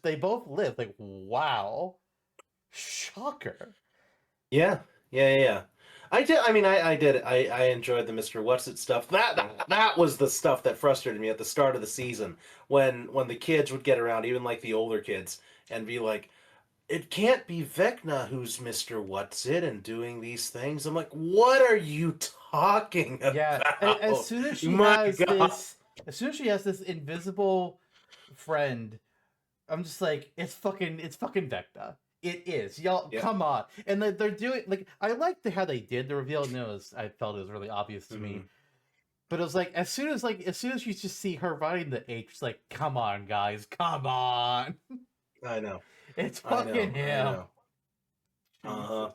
They both live. Like, wow, shocker. Yeah. I did. I mean, I did. I enjoyed the Mr. What's It stuff. That was the stuff that frustrated me at the start of the season when the kids would get around, even like the older kids, and be like, "It can't be Vecna who's Mr. What's It and doing these things." I'm like, "What are you talking about?" Yeah. As soon as she My has God. as soon as she has this invisible friend, I'm just like, it's fucking Vecna. It is, y'all. Yeah. Come on, and they're doing like I liked how they did the reveal. No, I felt it was really obvious to me, but it was like as soon as you just see her riding the H, it's like, come on, guys, come on. I know. It's I know. fucking I him. know. Uh-huh.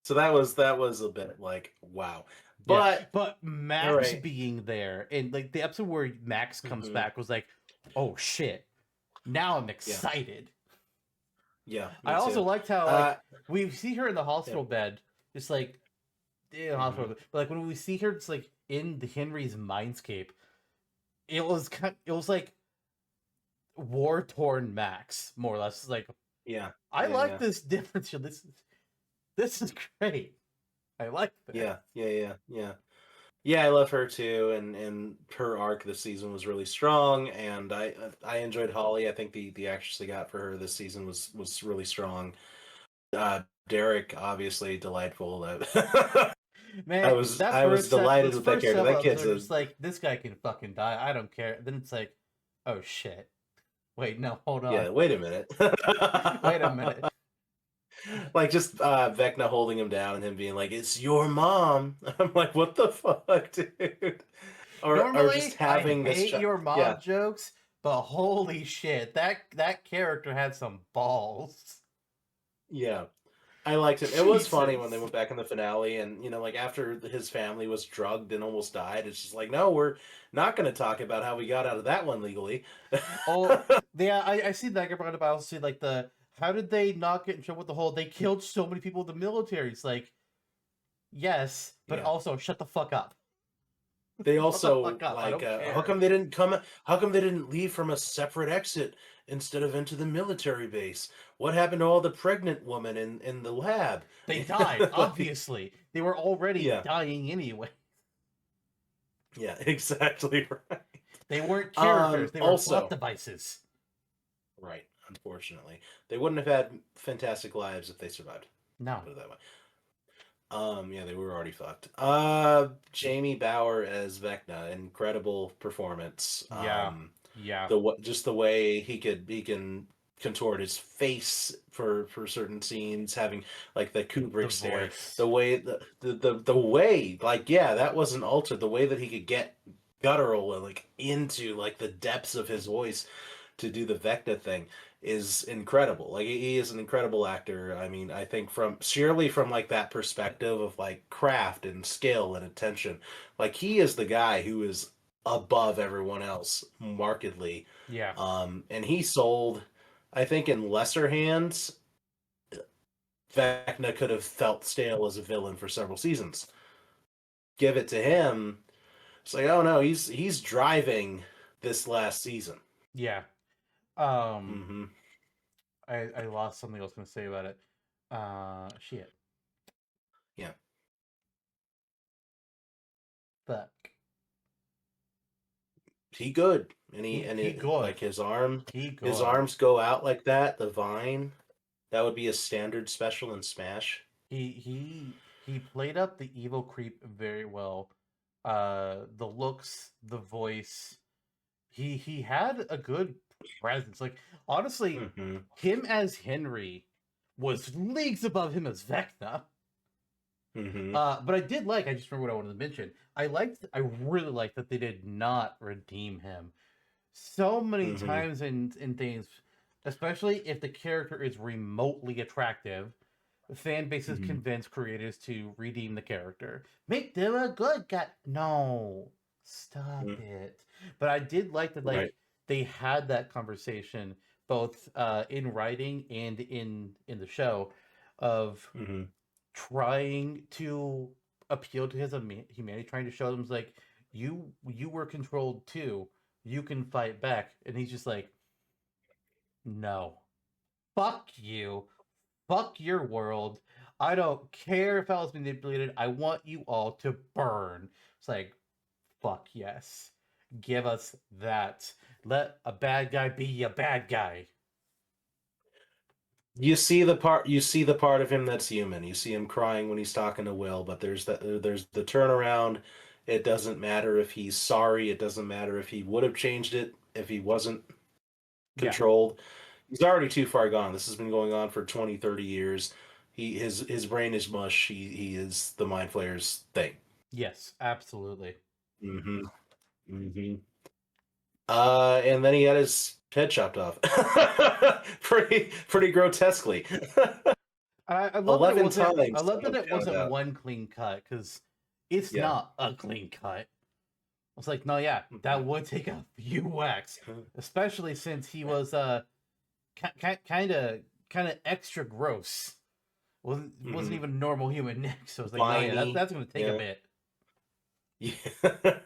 So that was a bit like, wow. Yeah, But but Max right. being there and like the episode where Max comes Mhm. back was like, oh shit, now I'm excited. Yeah. I me also too. liked how like we see her in the hospital bed, just like in the hospital, but like when we see her, it's like in the Henry's mindscape. It was like war torn Max, more or less. Like, Yeah. I like this difference. This is great. I like this. Yeah, I love her too, and her arc this season was really strong, and I enjoyed Holly. I think the actress they got for her this season was really strong. Derek, obviously delightful. Man, I was first delighted with that character. That kid's just like, this guy can fucking die. I don't care. Then it's like, oh shit. Wait, no, hold on. Yeah, wait a minute. Wait a minute. Like just Vecna holding him down and him being like, "It's your mom." I'm like, "What the fuck, dude?" Or Normally, just having I this hate your mom jokes, but holy shit, that character had some balls. Yeah. I liked it. It was funny when they Jesus. went back in the finale, and like after his family was drugged and almost died, it's just like, no, we're not going to talk about how we got out of that one legally. Oh, yeah, I see that part, but I also see like the how did they not get in trouble with the whole they killed so many people in the military? It's like, yes, but Yeah. also shut the fuck up. They Shut the also fuck up. I like, don't how care. come they didn't come? How come they didn't leave from a separate exit instead of into the military base? What happened to all the pregnant women in the lab? They died, Like, obviously. They were already yeah, dying anyway. yeah, exactly right. They weren't characters, they were plot Also, devices. right, unfortunately, they wouldn't have had fantastic lives if they survived. No. Put it that way. Yeah, they were already fucked. Jamie Bauer as Vecna, incredible performance. Yeah. Yeah. Just the way he can contort his face for certain scenes, having like the The Kubrick stare, voice. the way the way, like, yeah, that wasn't altered. The way that he could get guttural and like into like the depths of his voice to do the Vecna thing is incredible. Like, he is an incredible actor. I mean, I think from sheerly from like that perspective of like craft and skill and attention, like he is the guy who is above everyone else markedly. Yeah. And he sold, I think, in lesser hands, Vecna could have felt stale as a villain for several seasons. Give it to him, it's like, oh no, he's driving this last season. Yeah. Um Mm-hmm. I lost something I was gonna say about it. Shit. Yeah. Fuck. He good. And He it, good. like his He his good. arms go out like that, the vine. That would be a standard special in Smash. He played up the evil creep very well. The looks, the voice. He had a good presence. Like, honestly, Mm-hmm. him as Henry was leagues above him as Vecna. Mm-hmm. But I just remember what I wanted to mention. I really liked that they did not redeem him. So many Mm-hmm. times in things, especially if the character is remotely attractive, fan bases Mm-hmm. convince creators to redeem the character. Make them a good guy. No, stop Mm-hmm. it. But I did like that, Right. like, they had that conversation both in writing and in the show of Mm-hmm. trying to appeal to his humanity, trying to show them like you were controlled too. You can fight back, and he's just like, no, fuck you, fuck your world. I don't care if I was manipulated. I want you all to burn. It's like, fuck yes, give us that. Let a bad guy be a bad guy. You see the part of him that's human. You see him crying when he's talking to Will, but there's the turnaround. It doesn't matter if he's sorry, it doesn't matter if he would have changed it if he wasn't Yeah. controlled. He's already too far gone. This has been going on for 20, 30 years. His brain is mush. He is the mind flayer's thing. Yes, absolutely. Mm-hmm. Mm-hmm. And then he had his head chopped off. Pretty grotesquely. I love that it 11 wasn't. I times love that someone it counted wasn't out. one clean cut because it's Yeah. not a clean cut. I was like, no, yeah, that would take a few whacks, especially since he was kind of extra gross. Wasn't Mm-hmm. even a normal human neck, so I was like, no, yeah, Viney. that's gonna take a Yeah. bit. Yeah.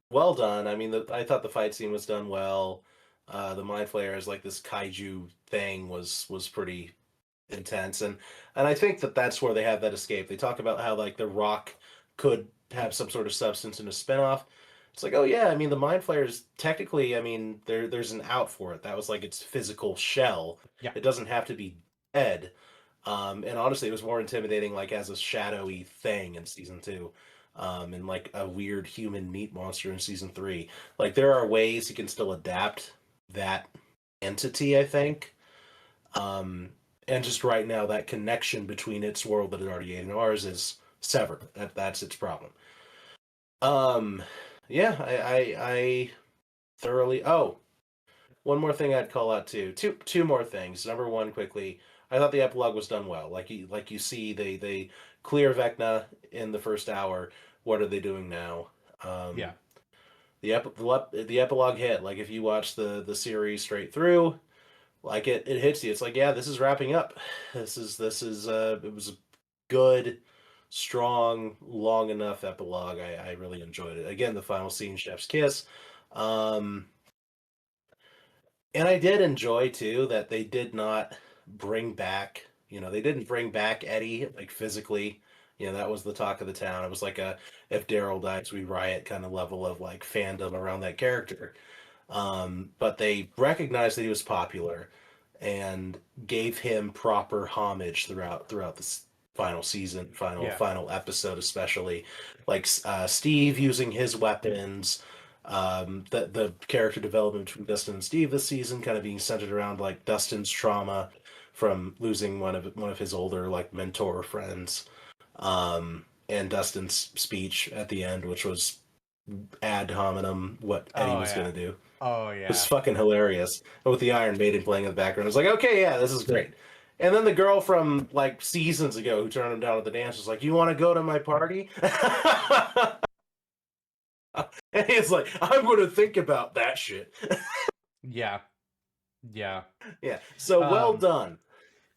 Well done. I mean, I thought the fight scene was done well. The mind flayer as like this kaiju thing was pretty intense, and I think that's where they have that escape. They talk about how like the Rock could have some sort of substance in a spinoff. It's like, oh yeah, I mean the mind flayers technically, I mean there's an out for it. That was like its physical shell. Yeah. It doesn't have to be dead. And honestly, it was more intimidating, like as a shadowy thing in season two, and like a weird human meat monster in season three. Like there are ways you can still adapt that entity, I think. Um, and just right now, that connection between its world that it already ate and ours is severed. That's its problem. Um, yeah, thoroughly. Oh, one more thing I'd call out too. Two more things. Number one, quickly, I thought the epilogue was done well. Like you see, they clear Vecna in the first hour. What are they doing now? Yeah. Um, the epilogue hit. Like if you watch the series straight through, like it hits you. It's like, yeah, this is wrapping up. This is it was a good, strong, long enough epilogue. I really enjoyed it. Again, the final scene, Chef's kiss. Um, and I did enjoy too that they did not bring back, they didn't bring back Eddie like physically. That was the talk of the town. It was like a if Daryl dies, we riot kind of level of like fandom around that character. But they recognized that he was popular and gave him proper homage throughout this final season, Yeah. final episode, especially like Steve using his weapons. The character development between Dustin and Steve this season kind of being centered around like Dustin's trauma from losing one of his older like mentor friends, and Dustin's speech at the end, which was ad hominem what Eddie Oh was yeah. gonna do. Oh It was yeah. fucking hilarious. And with the Iron Maiden playing in the background, I was like, okay, yeah, this is great. And then the girl from like seasons ago who turned him down at the dance was like, "You want to go to my party?" And he's like, "I'm going to think about that shit." Yeah. Yeah. Yeah. So well Um, done.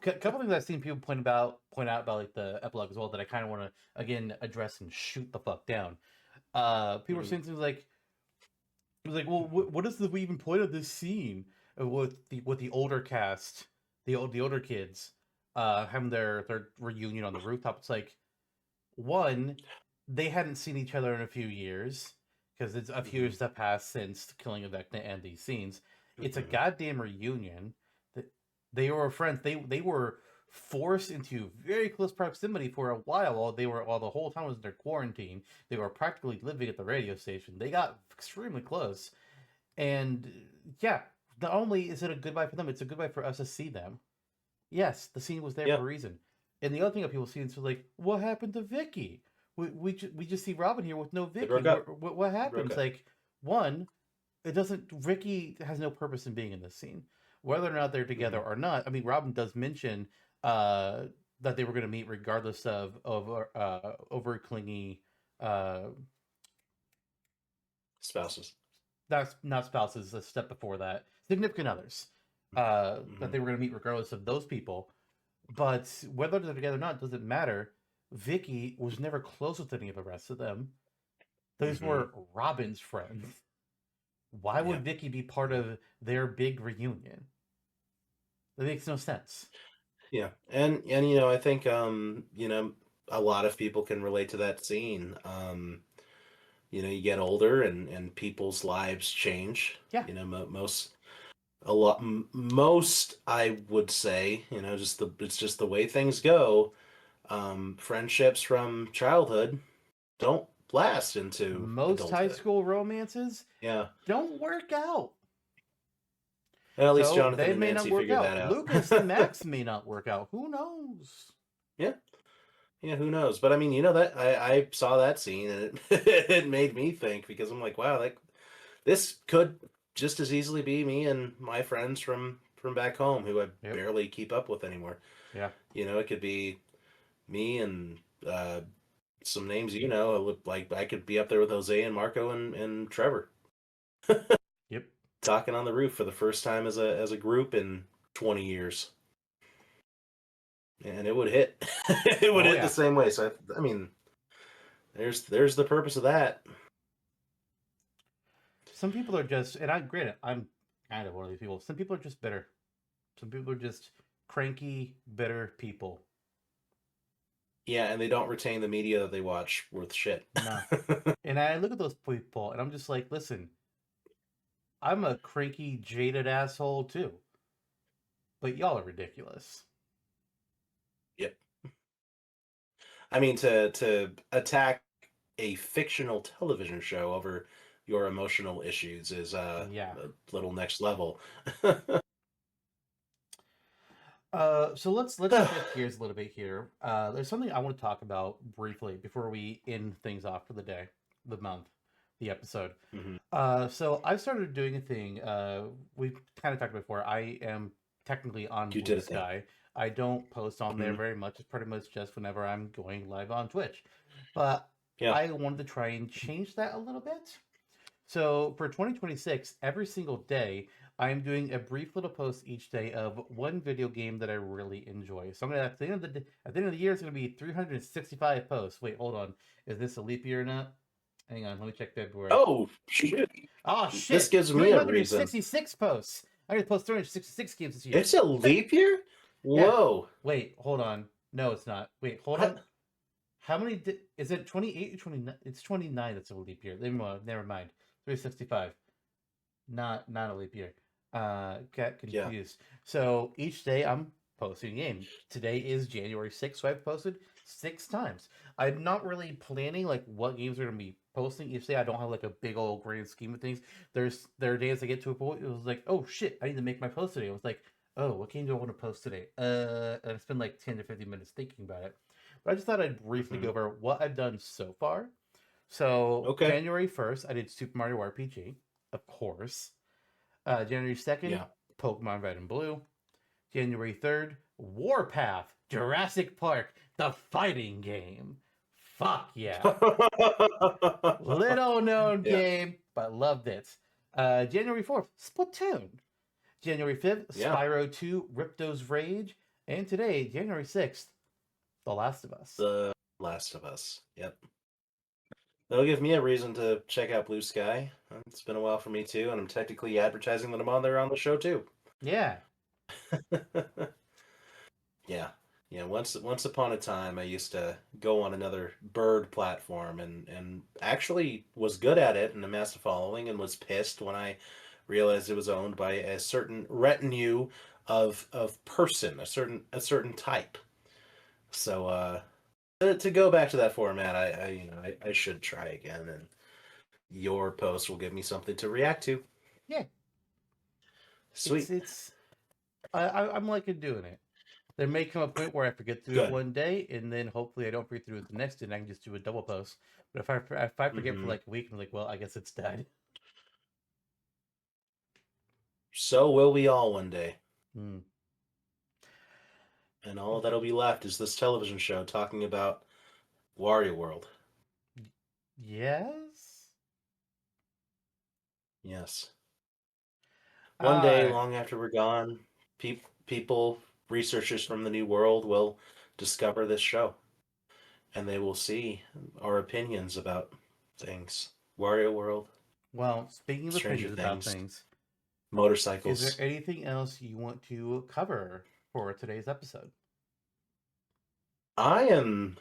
couple things I've seen people point out about like the epilogue as well that I kind of want to again address and shoot the fuck down. People are Mhm. saying things like, it was like, well, what is the even point of this scene with the older cast, the older kids, having their reunion on the rooftop? It's like, one, they hadn't seen each other in a few years because it's a few Mhm. years that passed since the killing of Vecna and these scenes. It's a Mhm. goddamn reunion. That they were friends. They were forced into very close proximity for a while. While the whole time was in their quarantine. They were practically living at the radio station. They got extremely close, and yeah. Not only is it a goodbye for them, it's a goodbye for us to see them. Yes, the scene was there for Yeah. a reason. And the other thing that people see is like, what happened to Vicky? We just see Robin here with no They Vicky. broke up. What They broke happens? up. Like, one, it doesn't. Ricky has no purpose in being in this scene, whether or not they're together Mhm. or not. I mean, Robin does mention that they were going to meet regardless of over clingy, uh, Spouses. that's not spouses. A step before that, significant others. That Mhm. they were going to meet regardless of those people. But whether they're together or not doesn't matter. Vicky was never close with any of the rest of them. Those Mhm. were Robin's friends. Why Yeah. would Vicky be part Yeah. of their big reunion? That makes no sense. Yeah. And I think a lot of people can relate to that scene. You get older and people's lives change. Yeah. Most a lot most I would say, it's just the way things go. Friendships from childhood don't last into Most high adulthood. school romances Yeah. don't work out. And at least So Jonathan they and may not Nancy work figured out. that Lucas and out. Max may not work out. Who knows? Yeah. Yeah, who knows? But I mean, that I saw that scene and it it made me think because I'm like, wow, like this could just as easily be me and my friends from back home who I Yep. barely keep up with anymore. Yeah. It could be me and some names like I could be up there with Jose and Marco and Trevor Yep. talking on the roof for the first time as a group in 20 years. And it would hit. It would Oh hit the yeah. same way. So I mean, there's the purpose of that. Some people are just, and granted, I'm kind of one of these people. Some people are just bitter. Some people are just cranky, bitter people. Yeah, and they don't retain the media that they watch worth shit. No. And I look at those people and I'm just like, listen, I'm a cranky, jaded asshole too. But y'all are ridiculous. Yep. I mean, to attack a fictional television show over your emotional issues is Yeah. a little next level. So let's shift gears a little bit here. There's something I want to talk about briefly before we end things off for the day, the month. the episode. Hmm. So I started doing a thing. We've kind of talked before. I am technically on You Blue did a thing. Sky. I don't post on there Hmm. very much. It's pretty much just whenever I'm going live on Twitch. But Yeah. I wanted to try and change that a little bit. So for 2026, every single day, I'm doing a brief little post each day of one video game that I really enjoy. So I'm gonna at the end of at the end of the year, it's gonna be 365 posts. Wait, hold on. Is this a leap year or not? Hang on, let me check February. Oh shit! Oh This shit! gives me a reason. 366 posts. I'm gonna post 366 games this year. It's a leap year. Yeah. Whoa! Wait, hold on. No, it's not. Wait, hold on. What? How many is it 28 or 29? It's 29 that's a leap year. Never mind. 365. Not a leap year. Got Yeah. confused. So each day I'm posting a game. Today is January 6th, so I've posted 6 times. I'm not really planning like what games are gonna be posting each day. I don't have like a big old grand scheme of things. There are days I get to a point it was like, oh shit, I need to make my post today. I was like, oh, what game do I want to post today? And I spend like 10 to 15 minutes thinking about it. But I just thought I'd briefly go Hmm. over what I've done so far. So Okay. January 1st, I did Super Mario RPG, of course. January 2nd, Yeah. Pokemon Red and Blue. January 3rd, Warpath, Jurassic Park, the fighting game. Fuck yeah. Little known Yeah. game, but loved it. January 4th, Splatoon. January 5th, Yeah. Spyro 2, Ripto's Rage. And today, January 6th, The Last of Us. The Last of Us. Yep. That'll give me a reason to check out Blue Sky. It's been a while for me too, and I'm technically advertising that I'm on there on the show too. Yeah. Yeah. Yeah, once upon a time I used to go on another bird platform and actually was good at it and amassed a following and was pissed when I realized it was owned by a certain retinue of person, a certain type. So to go back to that format, I should try again, and your post will give me something to react to. Yeah. Sweet. It's I'm liking doing it. There may come a point where I forget to do it Good. one day, and then hopefully I don't forget to do it the next day, and I can just do a double post. But if I forget for Hmm. like a week, I'm like, well, I guess it's dead. So will we all one day. Hmm. And all that'll be left is this television show talking about Wario World. Yes. Yes. One day, Uh, long after we're gone, people, researchers from the New World will discover this show, and they will see our opinions about things. Wario World, well, speaking of Stranger opinions about Things, things, is there motorcycles. anything else you want to cover for today's episode? I am,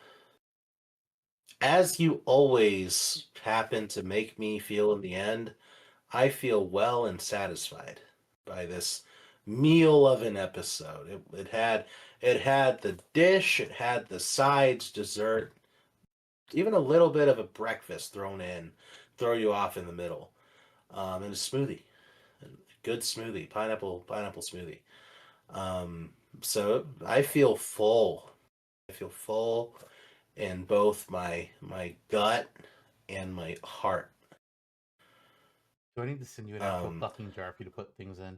as you always happen to make me feel in the end, I feel well and satisfied by this meal of an episode. It had the dish, it had the sides, dessert, even a little bit of a breakfast thrown in, throw you off in the middle, and a smoothie, a good smoothie, pineapple smoothie. Um, so I feel full. I feel full in both my gut and my heart. Do I need to send you an actual Um, fucking jar for you to put things in?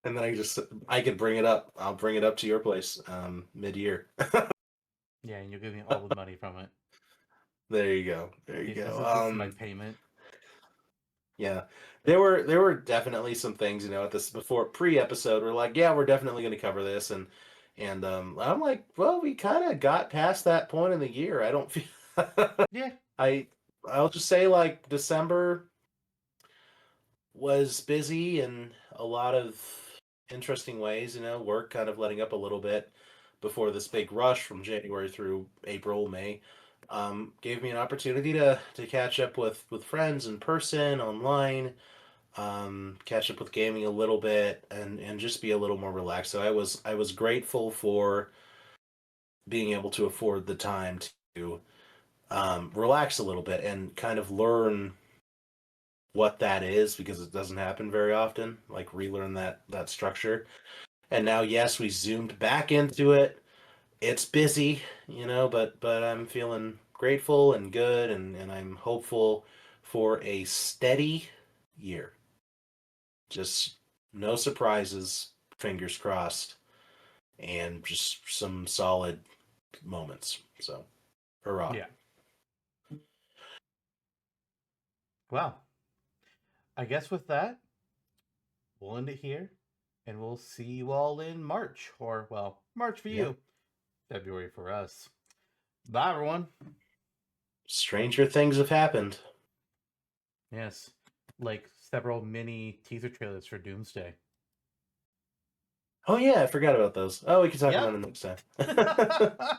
and then I could bring it up. I'll bring it up to your place mid year. Yeah, and you'll give me all the money from it. There you go. There you This go. is my payment. Yeah. There were definitely some things, at this before pre-episode we're like, yeah, we're definitely going to cover this, and I'm like, well, we kind of got past that point in the year. I don't feel Yeah. I I'll just say like December was busy in a lot of interesting ways, work kind of letting up a little bit before this big rush from January through April, May. Gave me an opportunity to catch up with friends in person, online, catch up with gaming a little bit, and just be a little more relaxed. So I was grateful for being able to afford the time to relax a little bit and kind of learn what that is because it doesn't happen very often. Like relearn that structure. And now, yes, we zoomed back into it. It's busy, but I'm feeling grateful and good, and I'm hopeful for a steady year. Just no surprises, fingers crossed, and just some solid moments. So, hurrah. Yeah. Well, I guess with that, we'll end it here, and we'll see you all in March, or, well, March for Yep. you, February for us. Bye, everyone. Stranger things have happened. Yes, like several mini teaser trailers for Doomsday. Oh, yeah, I forgot about those. Oh, we can talk about Yep. it next time.